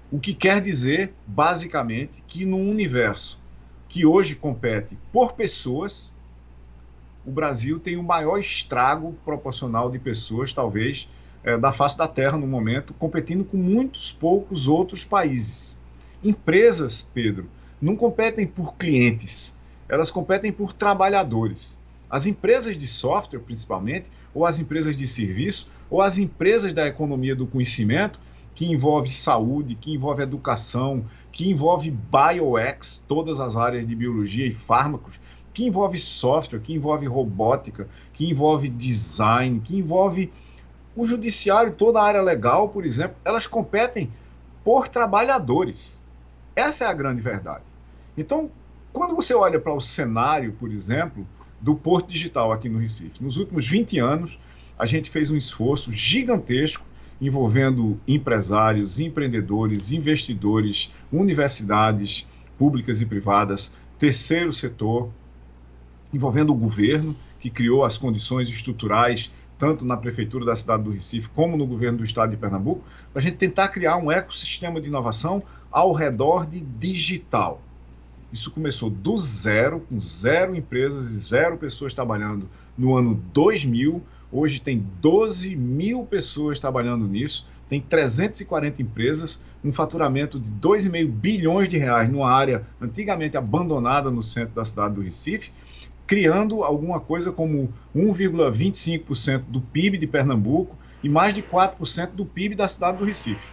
O que quer dizer, basicamente, que num universo que hoje compete por pessoas, o Brasil tem o maior estrago proporcional de pessoas, talvez, da face da Terra no momento, competindo com muitos poucos outros países. Empresas, Pedro, não competem por clientes, elas competem por trabalhadores. As empresas de software, principalmente, ou as empresas de serviço, ou as empresas da economia do conhecimento, que envolve saúde, que envolve educação, que envolve bioex, todas as áreas de biologia e fármacos, que envolve software, que envolve robótica, que envolve design, que envolve o judiciário, toda a área legal, por exemplo, elas competem por trabalhadores. Essa é a grande verdade. Então, quando você olha para o cenário, por exemplo, do Porto Digital aqui no Recife, nos últimos 20 anos, a gente fez um esforço gigantesco envolvendo empresários, empreendedores, investidores, universidades públicas e privadas, terceiro setor, envolvendo o governo, que criou as condições estruturais, tanto na Prefeitura da cidade do Recife, como no governo do estado de Pernambuco, para a gente tentar criar um ecossistema de inovação ao redor de digital. Isso começou do zero, com 0 empresas e 0 pessoas trabalhando no ano 2000. Hoje tem 12 mil pessoas trabalhando nisso, tem 340 empresas, um faturamento de 2,5 bilhões de reais numa área antigamente abandonada no centro da cidade do Recife, criando alguma coisa como 1,25% do PIB de Pernambuco e mais de 4% do PIB da cidade do Recife.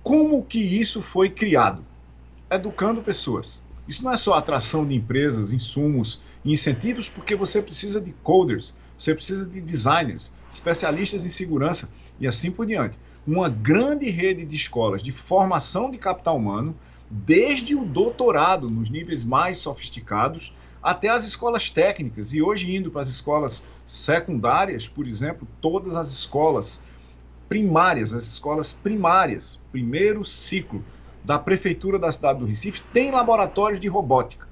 Como que isso foi criado? Educando pessoas. Isso não é só atração de empresas, insumos e incentivos, porque você precisa de coders, você precisa de designers, especialistas em segurança e assim por diante. Uma grande rede de escolas de formação de capital humano, desde o doutorado, nos níveis mais sofisticados, até as escolas técnicas, e hoje indo para as escolas secundárias, por exemplo, todas as escolas primárias, primeiro ciclo da Prefeitura da cidade do Recife, tem laboratórios de robótica.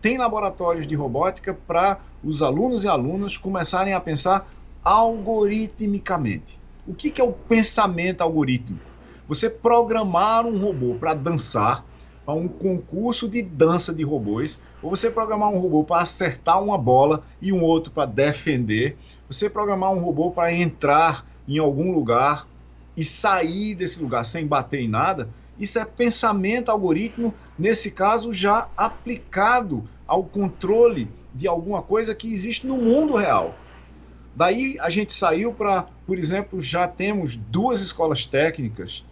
Tem laboratórios de robótica para os alunos e alunas começarem a pensar algoritmicamente. O que é o pensamento algorítmico? Você programar um robô para dançar, para um concurso de dança de robôs, ou você programar um robô para acertar uma bola e um outro para defender, você programar um robô para entrar em algum lugar e sair desse lugar sem bater em nada, isso é pensamento algoritmo, nesse caso já aplicado ao controle de alguma coisa que existe no mundo real. Daí a gente saiu para, por exemplo, já temos 2 escolas técnicas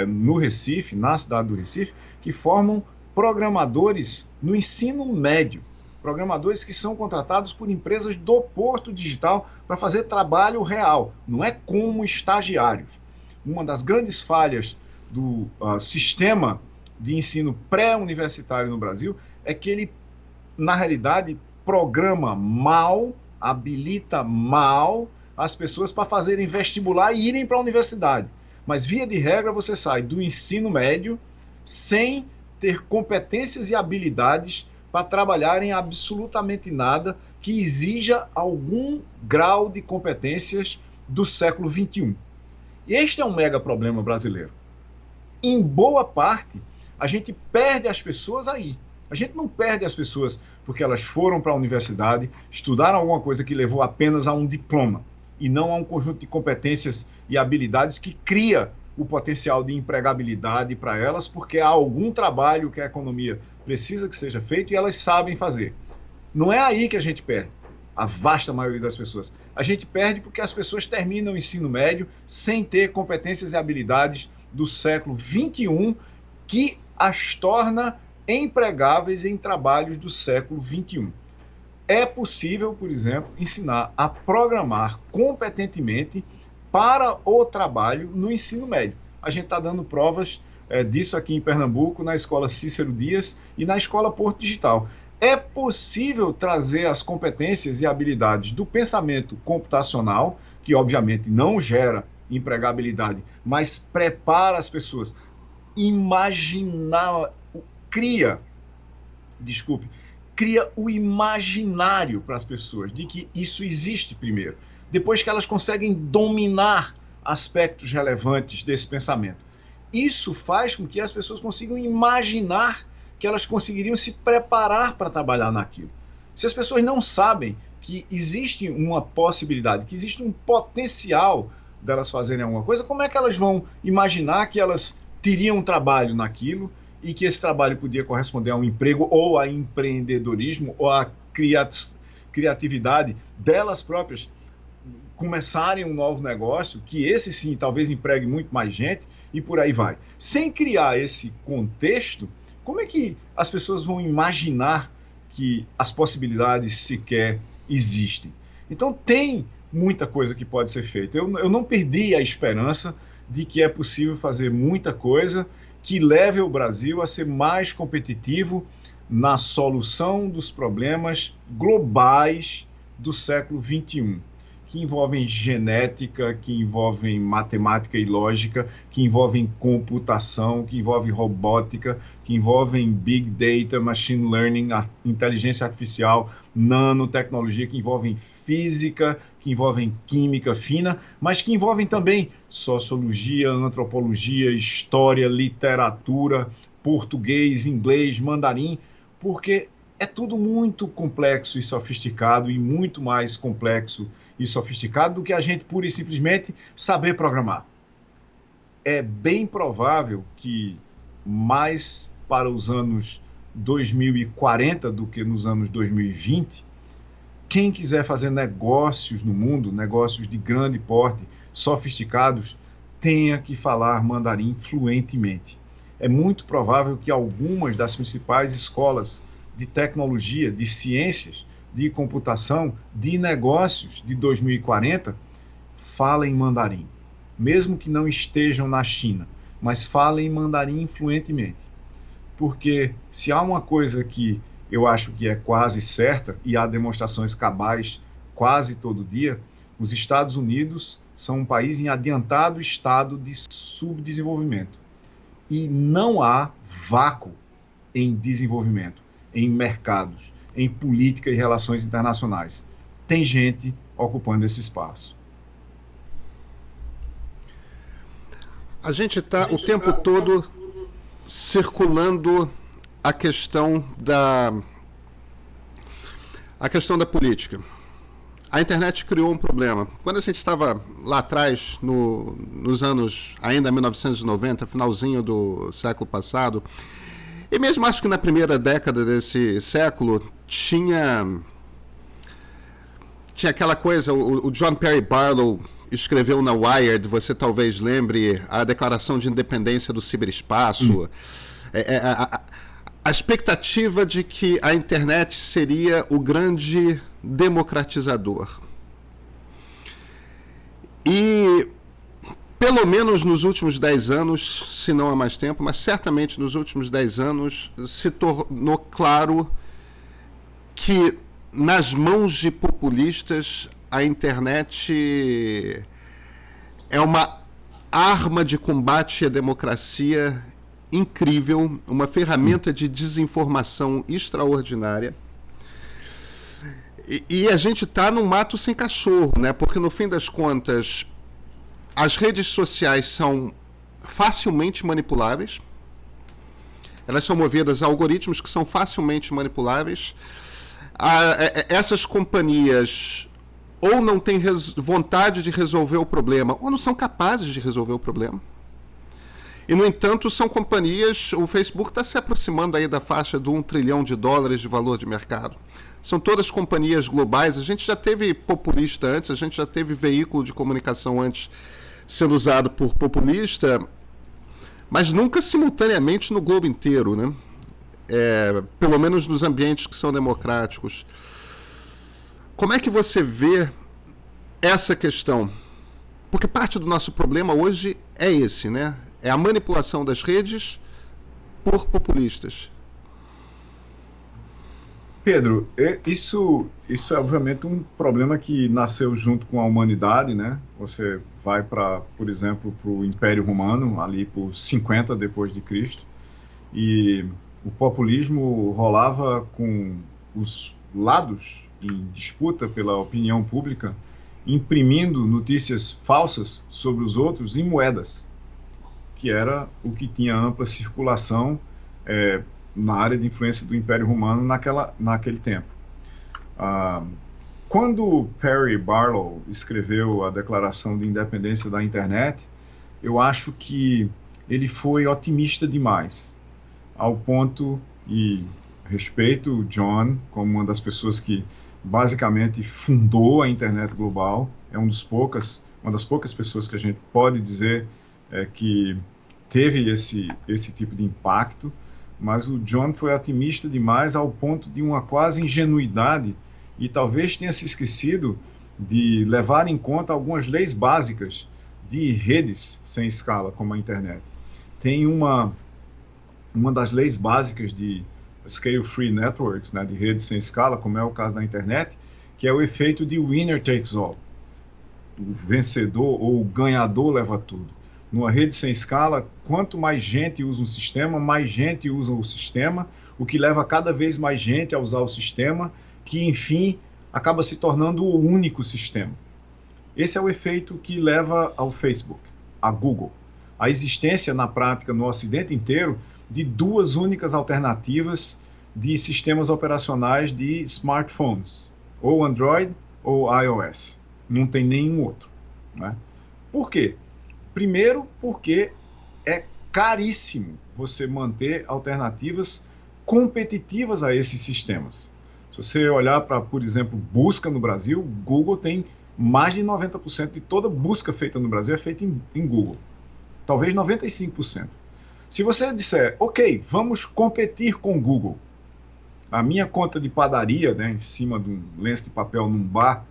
no Recife, na cidade do Recife, que formam programadores no ensino médio. Programadores que são contratados por empresas do Porto Digital para fazer trabalho real, não é como estagiários. Uma das grandes falhas do sistema de ensino pré-universitário no Brasil é que ele, na realidade, programa mal, habilita mal as pessoas para fazerem vestibular e irem para a universidade. Mas, via de regra, você sai do ensino médio sem ter competências e habilidades para trabalhar em absolutamente nada que exija algum grau de competências do século XXI. E este é um mega problema brasileiro. Em boa parte, a gente perde as pessoas aí. A gente não perde as pessoas porque elas foram para a universidade, estudaram alguma coisa que levou apenas a um diploma, e não a um conjunto de competências e habilidades que cria o potencial de empregabilidade para elas, porque há algum trabalho que a economia precisa que seja feito e elas sabem fazer. Não é aí que a gente perde, a vasta maioria das pessoas. A gente perde porque as pessoas terminam o ensino médio sem ter competências e habilidades do século XXI que as torna empregáveis em trabalhos do século XXI. É possível, por exemplo, ensinar a programar competentemente para o trabalho no ensino médio. A gente está dando provas disso aqui em Pernambuco, na Escola Cícero Dias e na Escola Porto Digital. É possível trazer as competências e habilidades do pensamento computacional, que obviamente não gera empregabilidade, mas prepara as pessoas. Cria o imaginário para as pessoas de que isso existe primeiro, depois que elas conseguem dominar aspectos relevantes desse pensamento. Isso faz com que as pessoas consigam imaginar que elas conseguiriam se preparar para trabalhar naquilo. Se as pessoas não sabem que existe uma possibilidade, que existe um potencial delas fazerem alguma coisa, como é que elas vão imaginar que elas teriam um trabalho naquilo e que esse trabalho podia corresponder a um emprego ou a empreendedorismo ou a criatividade delas próprias começarem um novo negócio, que esse sim talvez empregue muito mais gente e por aí vai. Sem criar esse contexto, como é que as pessoas vão imaginar que as possibilidades sequer existem? Então tem muita coisa que pode ser feita. Eu não perdi a esperança de que é possível fazer muita coisa que leve o Brasil a ser mais competitivo na solução dos problemas globais do século XXI, que envolvem genética, que envolvem matemática e lógica, que envolvem computação, que envolvem robótica, que envolvem big data, machine learning, inteligência artificial, nanotecnologia, que envolvem física, que envolvem química fina, mas que envolvem também sociologia, antropologia, história, literatura, português, inglês, mandarim, porque é tudo muito complexo e sofisticado, e muito mais complexo e sofisticado do que a gente pura e simplesmente saber programar. É bem provável que mais para os anos 2040 do que nos anos 2020, quem quiser fazer negócios no mundo, negócios de grande porte, sofisticados, tenha que falar mandarim fluentemente. É muito provável que algumas das principais escolas de tecnologia, de ciências, de computação, de negócios de 2040 falem mandarim, mesmo que não estejam na China, mas falem mandarim fluentemente. Porque se há uma coisa que eu acho que é quase certa, e há demonstrações cabais quase todo dia, os Estados Unidos são um país em adiantado estado de subdesenvolvimento. E não há vácuo em desenvolvimento, em mercados, em política e relações internacionais. Tem gente ocupando esse espaço. A gente está o tempo todo circulando a questão da política. A internet criou um problema. Quando a gente estava lá atrás, nos anos ainda 1990, finalzinho do século passado, e mesmo acho que na primeira década desse século, tinha aquela coisa, o John Perry Barlow escreveu na Wired, você talvez lembre, a Declaração de Independência do Ciberespaço, a expectativa de que a internet seria o grande democratizador. E pelo menos nos últimos 10 anos, se não há mais tempo, mas certamente nos últimos 10 anos, se tornou claro que nas mãos de populistas a internet é uma arma de combate à democracia incrível, uma ferramenta de desinformação extraordinária. E a gente está num mato sem cachorro, né? Porque no fim das contas, as redes sociais são facilmente manipuláveis. Elas são movidas a algoritmos que são facilmente manipuláveis. Essas companhias ou não têm vontade de resolver o problema, ou não são capazes de resolver o problema. E, no entanto, são companhias... O Facebook está se aproximando aí da faixa de $1 trilhão de valor de mercado. São todas companhias globais. A gente já teve populista antes, a gente já teve veículo de comunicação antes sendo usado por populista, mas nunca simultaneamente no globo inteiro, né? Pelo menos nos ambientes que são democráticos. Como é que você vê essa questão? Porque parte do nosso problema hoje é esse, né? É a manipulação das redes por populistas. Pedro, isso é obviamente um problema que nasceu junto com a humanidade, né? Você vai por exemplo, para o Império Romano, ali por 50 depois de Cristo, e o populismo rolava com os lados em disputa pela opinião pública, imprimindo notícias falsas sobre os outros em moedas, que era o que tinha ampla circulação na área de influência do Império Romano naquele tempo. Quando Perry Barlow escreveu a Declaração de Independência da Internet, eu acho que ele foi otimista demais, ao ponto, e respeito o John como uma das pessoas que basicamente fundou a internet global, é uma das poucas pessoas que a gente pode dizer que teve esse tipo de impacto, mas o John foi otimista demais ao ponto de uma quase ingenuidade, e talvez tenha se esquecido de levar em conta algumas leis básicas de redes sem escala, como a internet. Tem uma das leis básicas de scale-free networks, né, de redes sem escala, como é o caso da internet, que é o efeito de winner takes all. O vencedor ou o ganhador leva tudo. Numa rede sem escala, quanto mais gente usa um sistema, mais gente usa o sistema, o que leva cada vez mais gente a usar o sistema, que, enfim, acaba se tornando o único sistema. Esse é o efeito que leva ao Facebook, a Google. A existência, na prática, no Ocidente inteiro, de duas únicas alternativas de sistemas operacionais de smartphones, ou Android ou iOS. Não tem nenhum outro, né? Por quê? Primeiro, porque é caríssimo você manter alternativas competitivas a esses sistemas. Se você olhar para, por exemplo, busca no Brasil, Google tem mais de 90% de toda busca feita no Brasil é feita em Google. Talvez 95%. Se você disser, ok, vamos competir com o Google, a minha conta de padaria, né, em cima de um lenço de papel num bar,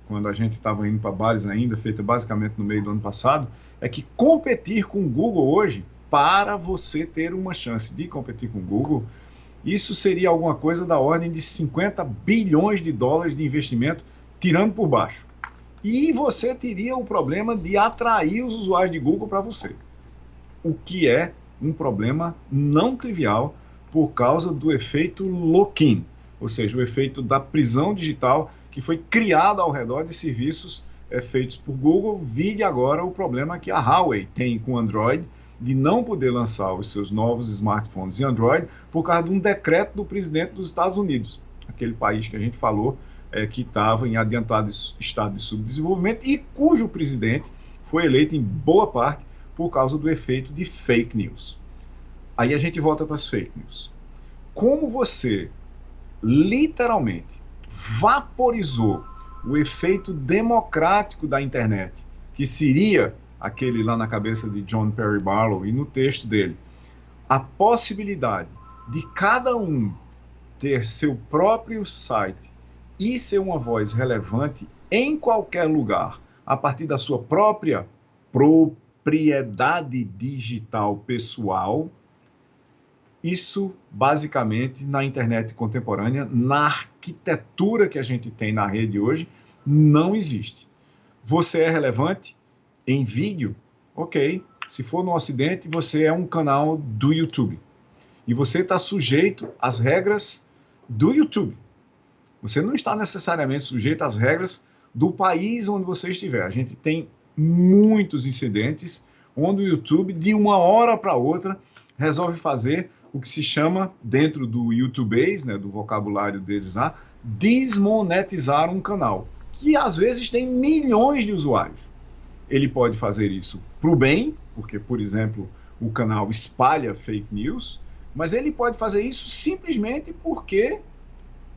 quando a gente estava indo para bares ainda, feita basicamente no meio do ano passado, é que competir com o Google hoje, para você ter uma chance de competir com o Google, isso seria alguma coisa da ordem de 50 bilhões de dólares de investimento, tirando por baixo. E você teria o problema de atrair os usuários de Google para você, o que é um problema não trivial por causa do efeito lock-in, ou seja, o efeito da prisão digital que foi criado ao redor de serviços feitos por Google. Vide agora o problema que a Huawei tem com Android, de não poder lançar os seus novos smartphones em Android por causa de um decreto do presidente dos Estados Unidos, aquele país que a gente falou que estava em adiantado estado de subdesenvolvimento e cujo presidente foi eleito em boa parte por causa do efeito de fake news. Aí a gente volta para as fake news. Como você literalmente vaporizou o efeito democrático da internet, que seria aquele lá na cabeça de John Perry Barlow e no texto dele, a possibilidade de cada um ter seu próprio site e ser uma voz relevante em qualquer lugar, a partir da sua própria propriedade digital pessoal. Isso, basicamente, na internet contemporânea, na arquitetura que a gente tem na rede hoje, não existe. Você é relevante em vídeo? Ok, Se for no Ocidente, você é um canal do YouTube. E você está sujeito às regras do YouTube. Você não está necessariamente sujeito às regras do país onde você estiver. A gente tem muitos incidentes onde o YouTube, de uma hora para outra, resolve fazer o que se chama, dentro do YouTubês, né, do vocabulário deles lá, desmonetizar um canal, que às vezes tem milhões de usuários. Ele pode fazer isso para o bem, porque, por exemplo, o canal espalha fake news, mas ele pode fazer isso simplesmente porque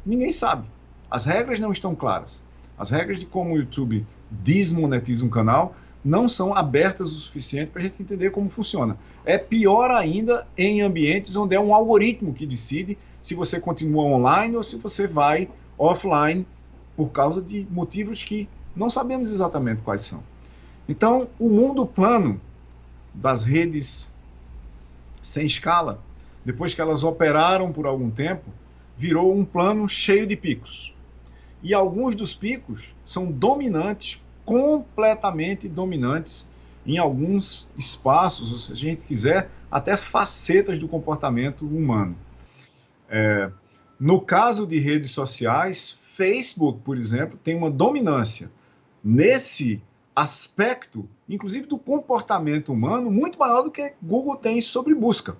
ninguém sabe. As regras não estão claras. As regras de como o YouTube desmonetiza um canal não são abertas o suficiente para a gente entender como funciona. É pior ainda em ambientes onde é um algoritmo que decide se você continua online ou se você vai offline por causa de motivos que não sabemos exatamente quais são. Então, o mundo plano das redes sem escala, depois que elas operaram por algum tempo, virou um plano cheio de picos. E alguns dos picos são dominantes, completamente dominantes, em alguns espaços, ou se a gente quiser, até facetas do comportamento humano. No caso de redes sociais, Facebook, por exemplo, tem uma dominância nesse aspecto, inclusive do comportamento humano, muito maior do que Google tem sobre busca.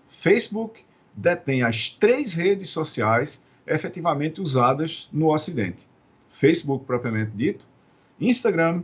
Facebook detém as 3 redes sociais efetivamente usadas no Ocidente. Facebook, propriamente dito, Instagram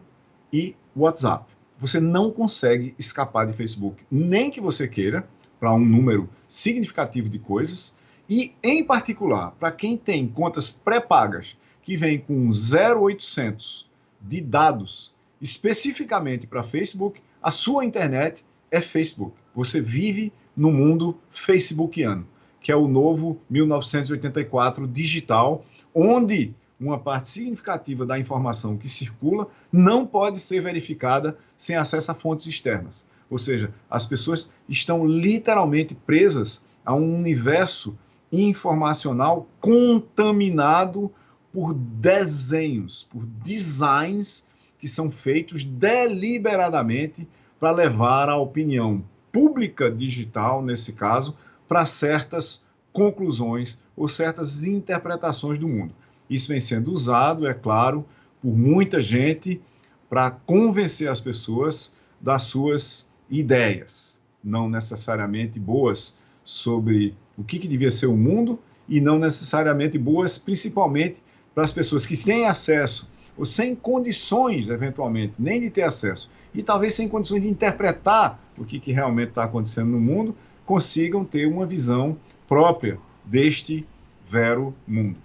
e WhatsApp. Você não consegue escapar de Facebook, nem que você queira, para um número significativo de coisas, e, em particular, para quem tem contas pré-pagas, que vem com 0,800 de dados especificamente para Facebook, a sua internet é Facebook. Você vive no mundo facebookiano, que é o novo 1984 digital, onde uma parte significativa da informação que circula não pode ser verificada sem acesso a fontes externas. Ou seja, as pessoas estão literalmente presas a um universo informacional contaminado por desenhos, por designs que são feitos deliberadamente para levar a opinião pública digital, nesse caso, para certas conclusões ou certas interpretações do mundo. Isso vem sendo usado, é claro, por muita gente para convencer as pessoas das suas ideias, não necessariamente boas sobre o que devia ser o mundo e não necessariamente boas, principalmente para as pessoas que têm acesso ou sem condições, eventualmente, nem de ter acesso, e talvez sem condições de interpretar o que realmente está acontecendo no mundo, consigam ter uma visão própria deste vero mundo.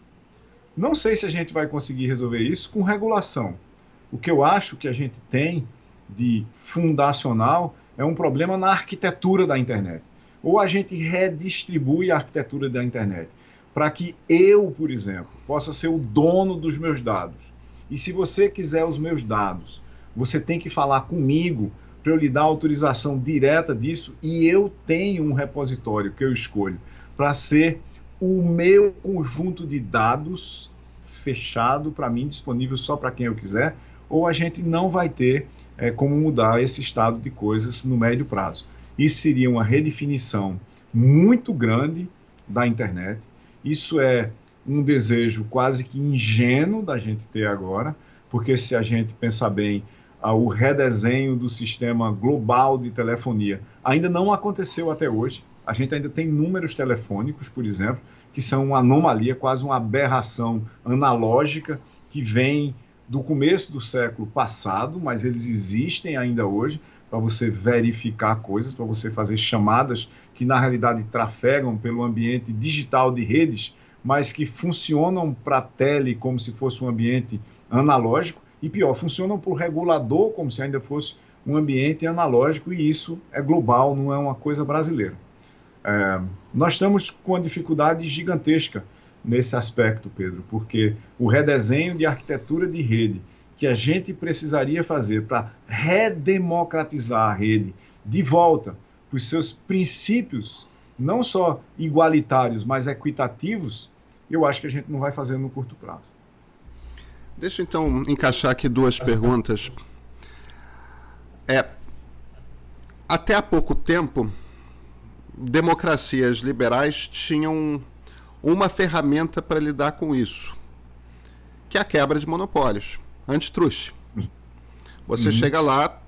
Não sei se a gente vai conseguir resolver isso com regulação. O que eu acho que a gente tem de fundacional é um problema na arquitetura da internet. Ou a gente redistribui a arquitetura da internet para que eu, por exemplo, possa ser o dono dos meus dados. E se você quiser os meus dados, você tem que falar comigo para eu lhe dar autorização direta disso, e eu tenho um repositório que eu escolho para ser o meu conjunto de dados fechado para mim, disponível só para quem eu quiser, ou a gente não vai ter como mudar esse estado de coisas no médio prazo. Isso seria uma redefinição muito grande da internet. Isso é um desejo quase que ingênuo da gente ter agora, porque se a gente pensar bem, o redesenho do sistema global de telefonia ainda não aconteceu até hoje. A gente ainda tem números telefônicos, por exemplo, que são uma anomalia, quase uma aberração analógica que vem do começo do século passado, mas eles existem ainda hoje para você verificar coisas, para você fazer chamadas que na realidade trafegam pelo ambiente digital de redes, mas que funcionam para a tele como se fosse um ambiente analógico, e pior, funcionam para o regulador como se ainda fosse um ambiente analógico, e isso é global, não é uma coisa brasileira. Nós estamos com uma dificuldade gigantesca nesse aspecto, Pedro, porque o redesenho de arquitetura de rede que a gente precisaria fazer para redemocratizar a rede de volta para os seus princípios, não só igualitários, mas equitativos, eu acho que a gente não vai fazer no curto prazo. Deixa eu então encaixar aqui 2 perguntas. Até há pouco tempo, democracias liberais tinham uma ferramenta para lidar com isso, que é a quebra de monopólios, antitruste. Você chega lá,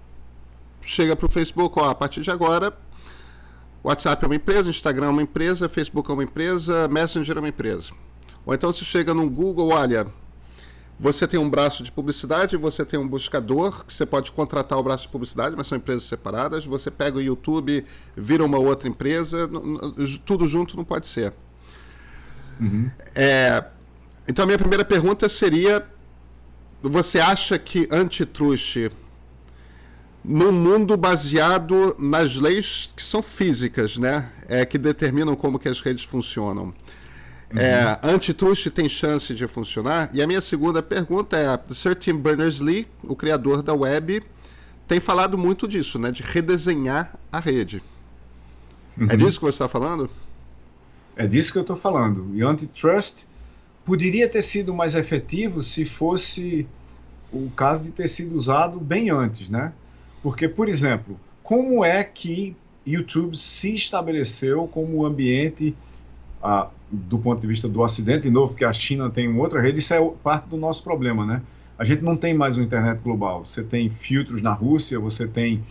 chega para o Facebook, ó, a partir de agora, WhatsApp é uma empresa, Instagram é uma empresa, Facebook é uma empresa, Messenger é uma empresa. Ou então você chega no Google, olha, você tem um braço de publicidade, você tem um buscador, que você pode contratar o braço de publicidade, mas são empresas separadas. Você pega o YouTube, vira uma outra empresa, tudo junto não pode ser. Então a minha primeira pergunta seria, você acha que antitruste, num mundo baseado nas leis que são físicas, né, que determinam como que as redes funcionam, antitruste tem chance de funcionar? E a minha segunda pergunta é, Sir Tim Berners-Lee, o criador da web, tem falado muito disso, né, de redesenhar a rede. É disso que você está falando? É disso que eu estou falando. E antitrust poderia ter sido mais efetivo se fosse o caso de ter sido usado bem antes, né? Porque, por exemplo, como é que YouTube se estabeleceu como ambiente, do ponto de vista do Ocidente, de novo, porque a China tem uma outra rede, isso é parte do nosso problema, né? A gente não tem mais uma internet global. Você tem filtros na Rússia, você tem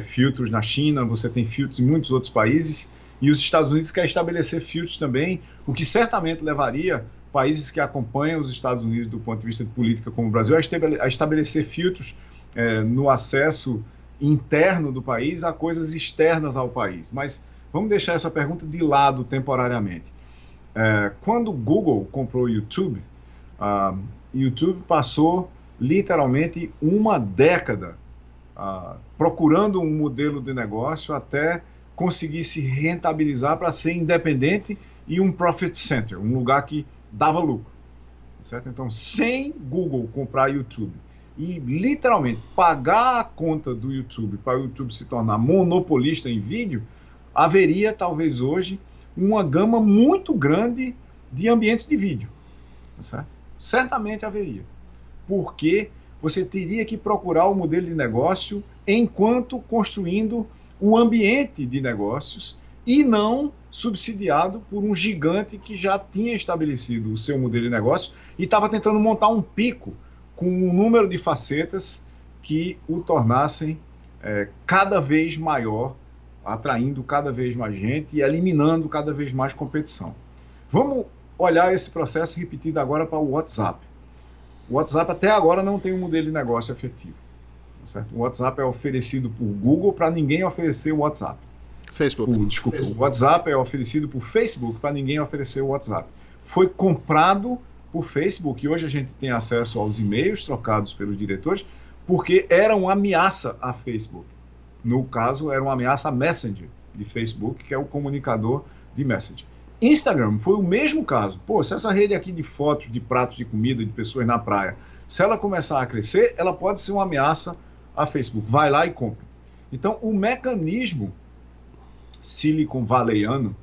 filtros na China, você tem filtros em muitos outros países, e os Estados Unidos querem estabelecer filtros também, o que certamente levaria países que acompanham os Estados Unidos do ponto de vista de política, como o Brasil, a estabelecer filtros no acesso interno do país a coisas externas ao país. Mas vamos deixar essa pergunta de lado temporariamente. Quando o Google comprou o YouTube, YouTube passou literalmente uma década procurando um modelo de negócio até conseguir se rentabilizar para ser independente e um profit center, um lugar que dava lucro. Certo? Então, sem Google comprar YouTube e literalmente pagar a conta do YouTube para o YouTube se tornar monopolista em vídeo, haveria talvez hoje uma gama muito grande de ambientes de vídeo. Certo? Certamente haveria. Porque você teria que procurar o modelo de negócio enquanto construindo um ambiente de negócios e não subsidiado por um gigante que já tinha estabelecido o seu modelo de negócio e estava tentando montar um pico com um número de facetas que o tornassem cada vez maior, atraindo cada vez mais gente e eliminando cada vez mais competição. Vamos olhar esse processo repetido agora para o WhatsApp. O WhatsApp até agora não tem um modelo de negócio efetivo. Certo? O WhatsApp é oferecido por Google para ninguém oferecer o WhatsApp. Facebook. O WhatsApp é oferecido por Facebook para ninguém oferecer o WhatsApp. Foi comprado por Facebook e hoje a gente tem acesso aos e-mails trocados pelos diretores porque era uma ameaça a Facebook. No caso, era uma ameaça a Messenger de Facebook, que é o comunicador de Messenger. Instagram foi o mesmo caso. Pô, se essa rede aqui de fotos, de pratos de comida, de pessoas na praia, se ela começar a crescer, ela pode ser uma ameaça a Facebook. Vai lá e compra. Então, o mecanismo Silicon Valleyano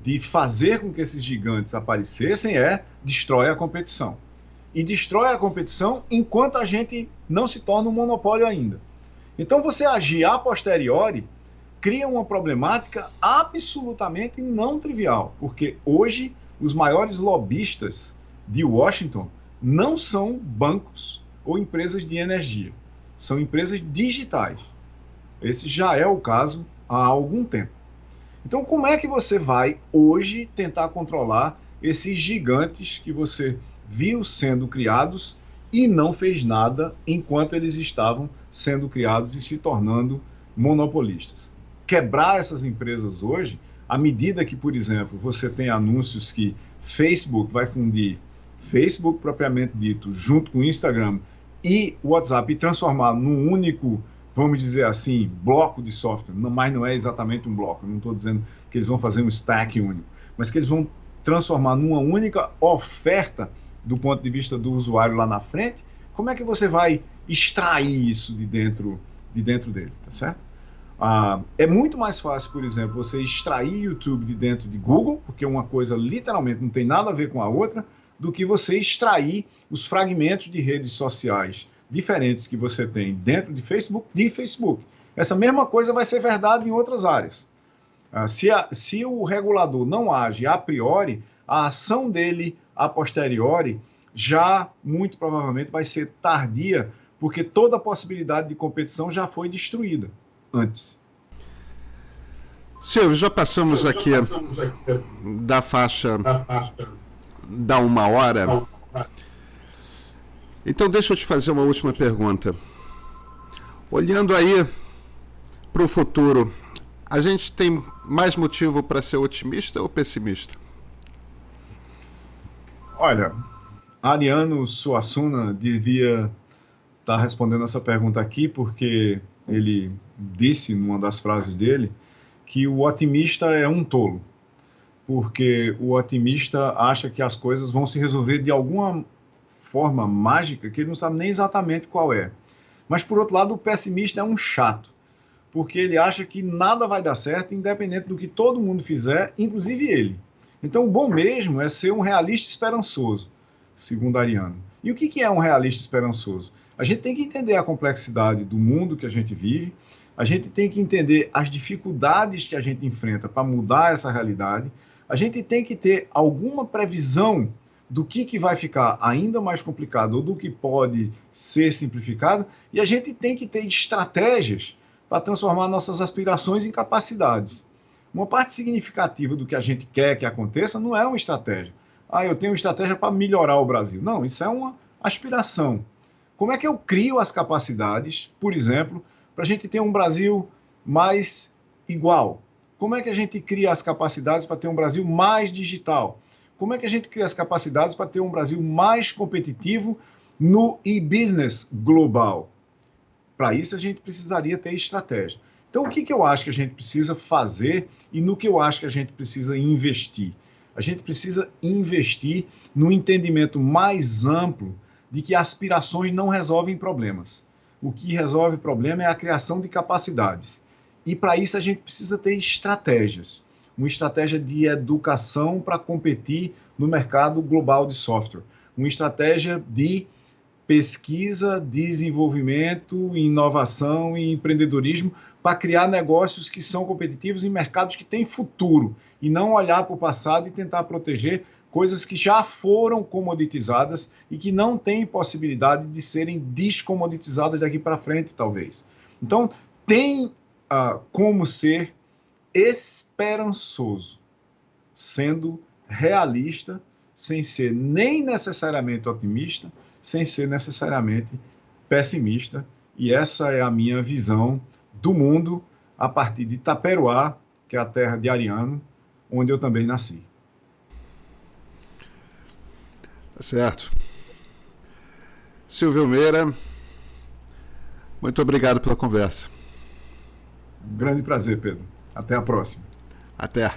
de fazer com que esses gigantes aparecessem destrói a competição. E destrói a competição enquanto a gente não se torna um monopólio ainda. Então, você agir a posteriori cria uma problemática absolutamente não trivial, porque hoje os maiores lobistas de Washington não são bancos ou empresas de energia, são empresas digitais. Esse já é o caso há algum tempo. Então, como é que você vai hoje tentar controlar esses gigantes que você viu sendo criados e não fez nada enquanto eles estavam sendo criados e se tornando monopolistas? Quebrar essas empresas hoje, à medida que, por exemplo, você tem anúncios que Facebook vai fundir Facebook propriamente dito, junto com o Instagram e o WhatsApp, e transformar num único, vamos dizer assim, bloco de software, mas não é exatamente um bloco, eu não estou dizendo que eles vão fazer um stack único, mas que eles vão transformar numa única oferta do ponto de vista do usuário lá na frente. Como é que você vai extrair isso de dentro dele, tá certo? É muito mais fácil, por exemplo, você extrair YouTube de dentro de Google, porque uma coisa literalmente não tem nada a ver com a outra, do que você extrair os fragmentos de redes sociais diferentes que você tem dentro de Facebook. Essa mesma coisa vai ser verdade em outras áreas. Se o regulador não age a priori, a ação dele a posteriori já muito provavelmente vai ser tardia, porque toda a possibilidade de competição já foi destruída antes. Silvio, já passamos aqui da faixa da 1 hora. Então deixa eu te fazer uma última pergunta. Olhando aí para o futuro, a gente tem mais motivo para ser otimista ou pessimista? Olha, Ariano Suassuna devia estar respondendo essa pergunta aqui, porque ele disse, numa das frases dele, que o otimista é um tolo, porque o otimista acha que as coisas vão se resolver de alguma forma mágica que ele não sabe nem exatamente qual é. Mas, por outro lado, o pessimista é um chato, porque ele acha que nada vai dar certo, independente do que todo mundo fizer, inclusive ele. Então, o bom mesmo é ser um realista esperançoso, segundo Ariano. E o que é um realista esperançoso? A gente tem que entender a complexidade do mundo que a gente vive, a gente tem que entender as dificuldades que a gente enfrenta para mudar essa realidade, a gente tem que ter alguma previsão do que vai ficar ainda mais complicado ou do que pode ser simplificado, e a gente tem que ter estratégias para transformar nossas aspirações em capacidades. Uma parte significativa do que a gente quer que aconteça não é uma estratégia. Eu tenho uma estratégia para melhorar o Brasil. Não, isso é uma aspiração. Como é que eu crio as capacidades, por exemplo, para a gente ter um Brasil mais igual? Como é que a gente cria as capacidades para ter um Brasil mais digital? Como é que a gente cria as capacidades para ter um Brasil mais competitivo no e-business global? Para isso, a gente precisaria ter estratégia. Então, o que eu acho que a gente precisa fazer e no que eu acho que a gente precisa investir? A gente precisa investir no entendimento mais amplo de que aspirações não resolvem problemas. O que resolve problema é a criação de capacidades. E, para isso, a gente precisa ter estratégias. Uma estratégia de educação para competir no mercado global de software. Uma estratégia de pesquisa, desenvolvimento, inovação e empreendedorismo para criar negócios que são competitivos em mercados que têm futuro e não olhar para o passado e tentar proteger coisas que já foram comoditizadas e que não têm possibilidade de serem descomoditizadas daqui para frente, talvez. Então, tem como ser esperançoso, sendo realista, sem ser nem necessariamente otimista, sem ser necessariamente pessimista. E essa é a minha visão do mundo a partir de Itaperoá, que é a terra de Ariano, onde eu também nasci. Certo. Silvio Meira, muito obrigado pela conversa. Um grande prazer, Pedro. Até a próxima. Até.